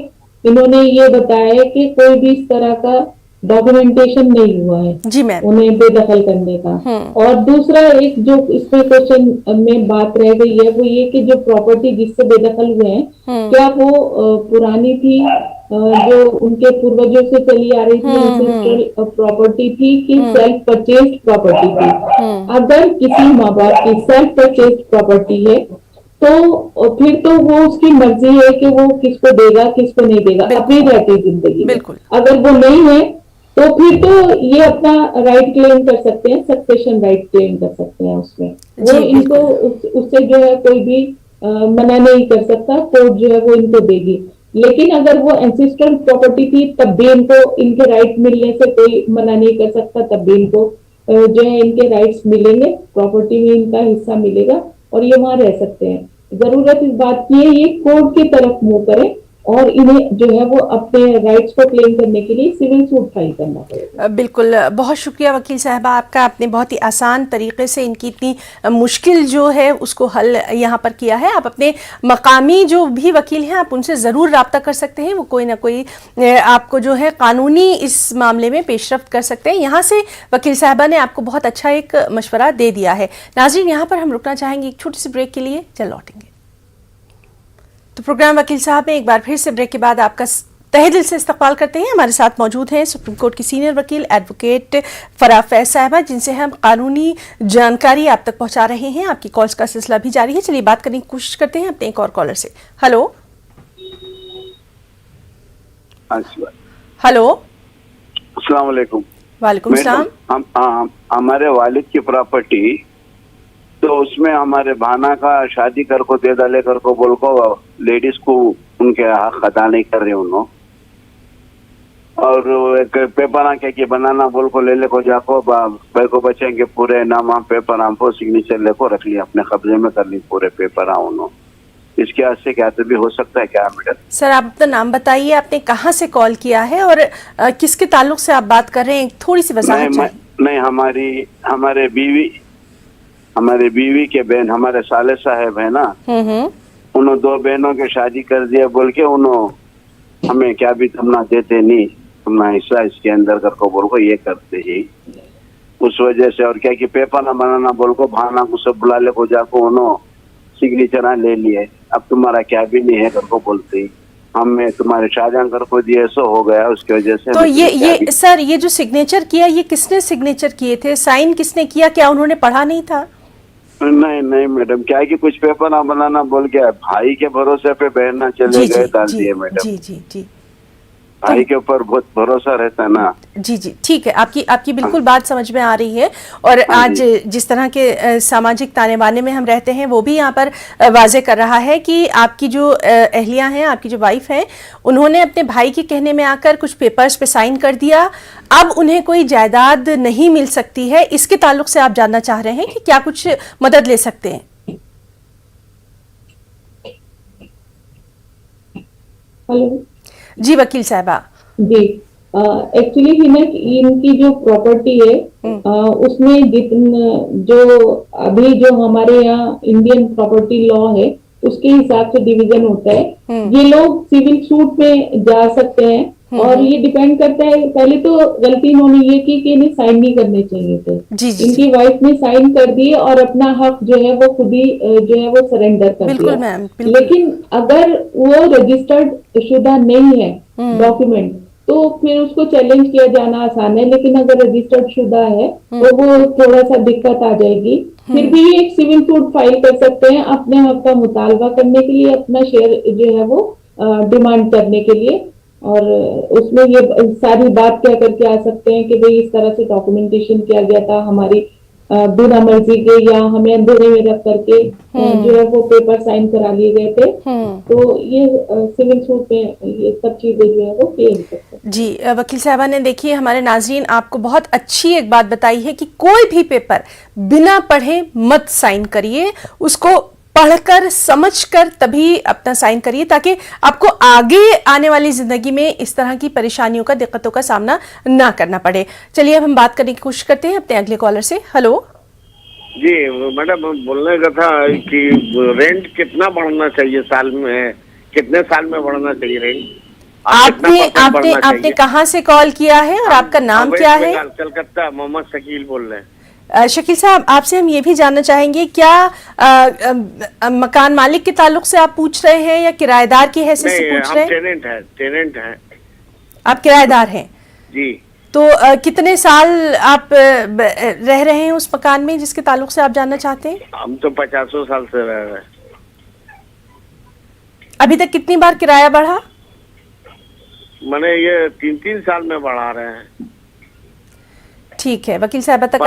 इन्होंने ये बताया कि कोई भी इस तरह का डॉक्यूमेंटेशन नहीं हुआ है जी मैम, उन्हें बेदखल करने का। और दूसरा एक जो इसमें क्वेश्चन में बात रह गई है वो ये कि जो प्रॉपर्टी जिससे बेदखल हुए हैं, क्या वो पुरानी थी, जो उनके पूर्वजों से चली आ रही थी, एंसेस्ट्रल प्रॉपर्टी थी कि सेल्फ परचेस्ड प्रॉपर्टी थी? अगर किसी माँ बाप की सेल्फ परचेस्ड प्रॉपर्टी है तो फिर तो वो उसकी मर्जी है कि वो किसको देगा किसको नहीं देगा अपनी रहती जिंदगी में। अगर वो नहीं है तो फिर तो ये अपना राइट क्लेम कर सकते हैं, सक्सेशन राइट क्लेम कर सकते हैं उसमें। वो इनको उससे जो है कोई भी मना नहीं कर सकता, कोर्ट जो है वो इनको देगी। लेकिन अगर वो एंसेस्ट्रल प्रॉपर्टी थी तब भी इनको इनके राइट मिलने से कोई मना नहीं कर सकता, तब भी इनको जो है इनके राइट्स मिलेंगे, प्रॉपर्टी में इनका हिस्सा मिलेगा और ये वहां रह सकते हैं। जरूरत इस बात की है ये कोर्ट की तरफ मुंह करें और इन्हें जो है वो अपने राइट्स को क्लेम करने के लिए सिविल सूट फाइल करना पड़ेगा। बिल्कुल, बहुत शुक्रिया वकील साहबा आपका। आपने बहुत ही आसान तरीके से इनकी इतनी मुश्किल जो है उसको हल यहाँ पर किया है। आप अपने मकामी जो भी वकील हैं आप उनसे ज़रूर रब्ता कर सकते हैं, वो कोई ना कोई आपको जो है कानूनी इस मामले में पेशरफ्त कर सकते हैं। यहाँ से वकील साहबा ने आपको बहुत अच्छा एक मशवरा दे दिया है। नाज़रीन, यहाँ पर हम रुकना चाहेंगे एक छोटी सी ब्रेक के लिए, चल लौटेंगे। तो प्रोग्राम वकील साहब में एक बार फिर से ब्रेक के बाद आपका तहे दिल से इस्तकबाल करते हैं। हमारे साथ मौजूद हैं सुप्रीम कोर्ट की सीनियर वकील एडवोकेट फराह फैज साहिबा, जिनसे हम कानूनी जानकारी आप तक पहुंचा रहे हैं। आपकी कॉल्स का सिलसिला भी जारी है। चलिए बात करने की कोशिश करते हैं अपने एक और कॉलर से। हेलो हेलो, अस्सलाम वालेकुम। वालेकुम सलाम। हमारे वालिद की प्रॉपर्टी, तो उसमें हमारे भाना का शादी कर को दे डाले कर को बोल को लेडीज को उनके हक अदा नहीं कर रहे उन्होंने, और एक पेपर आके कि बनाना बोल को ले को जाको भाई को बचेंगे पूरे नाम पेपर हमको सिग्नेचर ले को रख लिया, अपने कब्जे में कर ली पूरे पेपर उन्होंने। इसके हाथ से क्या तो भी हो सकता है क्या मैडम? सर आप अपना नाम बताइए, आपने कहाँ से कॉल किया है और किसके ताल्लुक से आप बात कर रहे हैं, थोड़ी सी वजाहत चाहिए। नहीं, हमारे बीवी के बहन हमारे साले साहब है ना, उन्होंने 2 बहनों के शादी कर दिया बोल के उन्होंने हमें क्या भी तुम ना देते नहीं, तुम ना हिस्सा इसके अंदर कर को बोल को ये करते ही उस वजह से, और क्या कि पेपर ना बनाना बोल को भाना को सब बुला ले को जाको उन्होंने सिग्नेचर ले लिए, अब तुम्हारा क्या भी नहीं है कर को बोलते ही हमें तुम्हारे शाहजहां कर को दिए, ऐसा हो गया उसकी वजह से। तो ये सर ये जो सिग्नेचर किया, ये किसने सिग्नेचर किए थे, साइन किसने किया, क्या उन्होंने पढ़ा नहीं था? नहीं मैडम, क्या है कि कुछ पेपर ना बनाना बोल के भाई के भरोसे पे बहन ना चले गए डाल दिए मैडम। जी भाई के ऊपर बहुत भरोसा रहता है ना। जी ठीक है, आपकी बिल्कुल बात समझ में आ रही है। और आज जिस तरह के सामाजिक ताने बाने में हम रहते हैं वो भी यहाँ पर वाजे कर रहा है कि आपकी जो अहलिया हैं, आपकी जो वाइफ हैं, उन्होंने अपने भाई के कहने में आकर कुछ पेपर्स पे साइन कर दिया, अब उन्हें कोई जायदाद नहीं मिल सकती है। इसके ताल्लुक से आप जानना चाह रहे हैं कि क्या कुछ मदद ले सकते हैं? हेलो जी वकील साहबा। जी एक्चुअली इनकी जो प्रॉपर्टी है उसमें जो अभी जो हमारे यहाँ इंडियन प्रॉपर्टी लॉ है उसके हिसाब से डिवीजन होता है। ये लोग सिविल सूट में जा सकते हैं और ये डिपेंड करता है, पहले तो गलती इन्होंने ये की कि इन्हें साइन नहीं करने चाहिए थे। इनकी वाइफ ने साइन कर दिए और अपना हक जो है वो खुद ही जो है वो सरेंडर कर दिया। लेकिन अगर वो रजिस्टर्ड शुदा नहीं है डॉक्यूमेंट तो फिर उसको चैलेंज किया जाना आसान है, लेकिन अगर रजिस्टर्ड शुदा है तो वो थोड़ा सा दिक्कत आ जाएगी। फिर भी एक सिविल सूट फाइल कर सकते हैं अपने हक का मुतालबा करने के लिए, अपना शेयर जो है वो डिमांड करने के लिए, और उसमें ये सारी बात क्या करके आ सकते हैं कि भाई इस तरह से डॉक्यूमेंटेशन किया गया था हमारी बिना मर्जी के, या हमें अंधेरे में रख करके जो है वो पेपर साइन करा लिए गए थे। तो ये सिविल सूट में ये सब चीजें जो है वो क्लेम करते हैं। जी वकील साहबा ने देखिए हमारे नाजरीन आपको बहुत अच्छी एक बात बताई है कि कोई भी पेपर बिना पढ़े मत साइन करिए, उसको पढ़कर समझकर तभी अपना साइन करिए ताकि आपको आगे आने वाली जिंदगी में इस तरह की परेशानियों का, दिक्कतों का सामना ना करना पड़े। चलिए अब हम बात करने की कोशिश करते हैं अपने अगले कॉलर से। हेलो जी मैडम, बोलने का था कि रेंट कितना बढ़ना चाहिए साल में, कितने साल में बढ़ना चाहिए रेंट? आपने कहाँ से कॉल किया है और आपका नाम क्या है? कलकत्ता, मोहम्मद शकील बोल रहे हैं। शकील साहब, आपसे हम ये भी जानना चाहेंगे क्या मकान मालिक के ताल्लुक से आप पूछ रहे हैं या किराएदार की हैसियत से पूछ रहे हैं? टेनेंट है। आप किराएदार हैं जी। तो कितने साल आप रह रहे हैं उस मकान में जिसके ताल्लुक से आप जानना चाहते हैं? हम तो 50 साल से रह रहे हैं। अभी तक कितनी बार किराया बढ़ा? मैंने ये 3 साल में बढ़ा रहे हैं। ठीक है वकील साहब, तक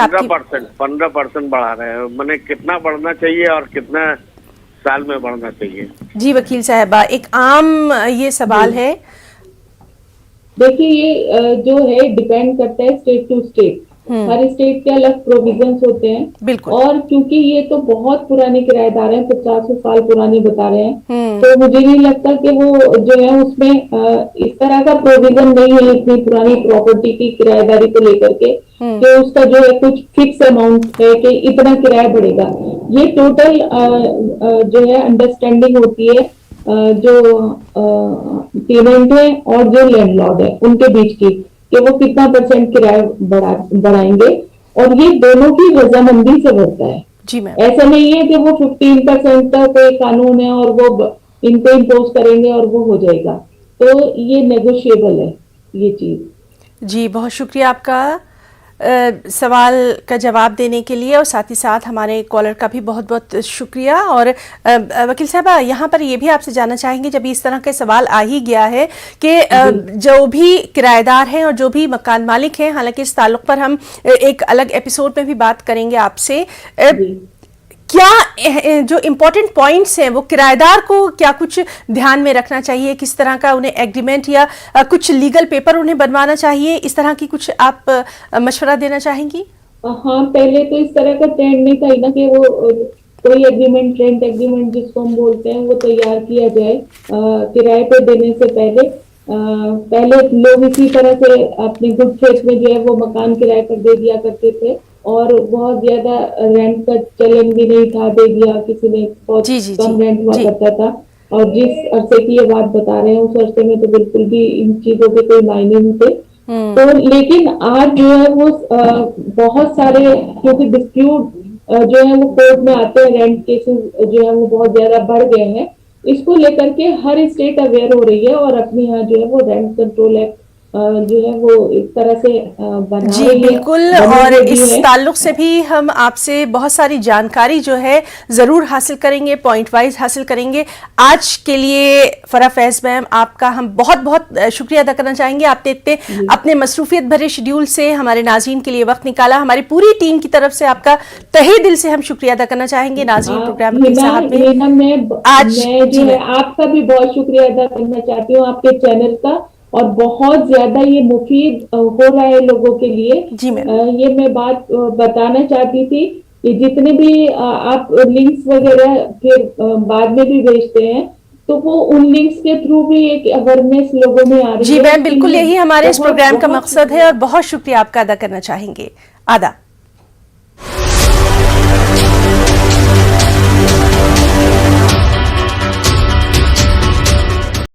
15% बढ़ा रहे हैं। मैंने कितना बढ़ना चाहिए और कितना साल में बढ़ना चाहिए? जी वकील साहबा, एक आम ये सवाल है। देखिए ये जो है डिपेंड करता है स्टेट टू स्टेट। हर स्टेट के अलग प्रोविजंस होते हैं। बिल्कुल। और क्योंकि ये तो बहुत पुराने किराएदार हैं, 50 साल पुराने बता रहे हैं, तो मुझे नहीं लगता कि वो जो है उसमें इस तरह का प्रोविजन नहीं है इतनी पुरानी प्रॉपर्टी की किराएदारी को लेकर के कि उसका जो है कुछ फिक्स अमाउंट है कि इतना किराया बढ़ेगा। ये टोटल जो है अंडरस्टैंडिंग होती है जो टेनेंट है और जो लैंडलॉर्ड है उनके बीच की, कि वो कितना % किराया बढ़ाएंगे, और ये दोनों की रजामंदी से बढ़ता है। जी मैम। ऐसा नहीं है कि वो 15% का कोई कानून है और वो इन पे इम्पोज करेंगे और वो हो जाएगा, तो ये नेगोशिएबल है ये चीज। जी बहुत शुक्रिया आपका सवाल का जवाब देने के लिए, और साथ ही साथ हमारे कॉलर का भी बहुत बहुत शुक्रिया। और वकील साहबा, यहाँ पर ये भी आपसे जानना चाहेंगे, जब इस तरह के सवाल आ ही गया है कि जो भी किराएदार हैं और जो भी मकान मालिक हैं, हालांकि इस ताल्लुक पर हम एक अलग एपिसोड में भी बात करेंगे आपसे, क्या जो इम्पोर्टेंट पॉइंट्स हैं वो किराएदार को क्या कुछ ध्यान में रखना चाहिए, किस तरह का उन्हें एग्रीमेंट या कुछ लीगल पेपर उन्हें बनवाना चाहिए, इस तरह की कुछ आप मशवरा देना चाहेंगी? हाँ, पहले तो इस तरह का ट्रेंड नहीं था ना कि वो कोई एग्रीमेंट, रेंट एग्रीमेंट जिसको हम बोलते हैं, वो तैयार किया जाए किराए पे देने से पहले। पहले लोग इसी तरह से अपने गुड फेथ में जो है वो मकान किराए पर दे दिया करते थे, और बहुत ज्यादा रेंट का चलन भी नहीं था, दे दिया किसी ने, बहुत कम रेंट हुआ करता था। और जिस अरसे की ये बात बता रहे हैं उस अरसे में तो बिल्कुल भी इन चीजों के कोई मायने नहीं थे। तो लेकिन आज जो है वो बहुत सारे, क्योंकि डिस्प्यूट जो है वो कोर्ट में आते हैं, रेंट केसेस जो है वो बहुत ज्यादा बढ़ गए हैं, इसको लेकर के हर स्टेट अवेयर हो रही है और अपने यहाँ जो है वो रेंट कंट्रोल एक्ट जो है वो इस तरह से बना जी बिल्कुल। और इस ताल्लुक से भी हम आपसे बहुत सारी जानकारी जो है ज़रूर हासिल करेंगे, पॉइंट वाइज हासिल करेंगे। आज के लिए फराह फैज़ मैम, आपका हम बहुत बहुत शुक्रिया अदा करना चाहेंगे। आपने इतने अपने मसरूफियत भरे शेड्यूल से हमारे नाज़रीन के लिए वक्त निकाला। हमारी पूरी टीम की तरफ से आपका तहे दिल से हम शुक्रिया अदा करना चाहेंगे। नाज़रीन प्रोग्राम के साथ में आज जो है आपका भी बहुत शुक्रिया अदा करना चाहती हूँ, आपके चैनल का, और बहुत ज्यादा ये मुफीद हो रहा है लोगों के लिए। ये मैं बात बताना चाहती थी कि जितने भी आप लिंक्स वगैरह फिर बाद में भी भेजते हैं, तो वो उन लिंक्स के थ्रू भी एक अवेयरनेस लोगों में आ रही है। जी मैम, बिल्कुल यही हमारे इस प्रोग्राम का मकसद है, और बहुत शुक्रिया आपका अदा करना चाहेंगे। आदा।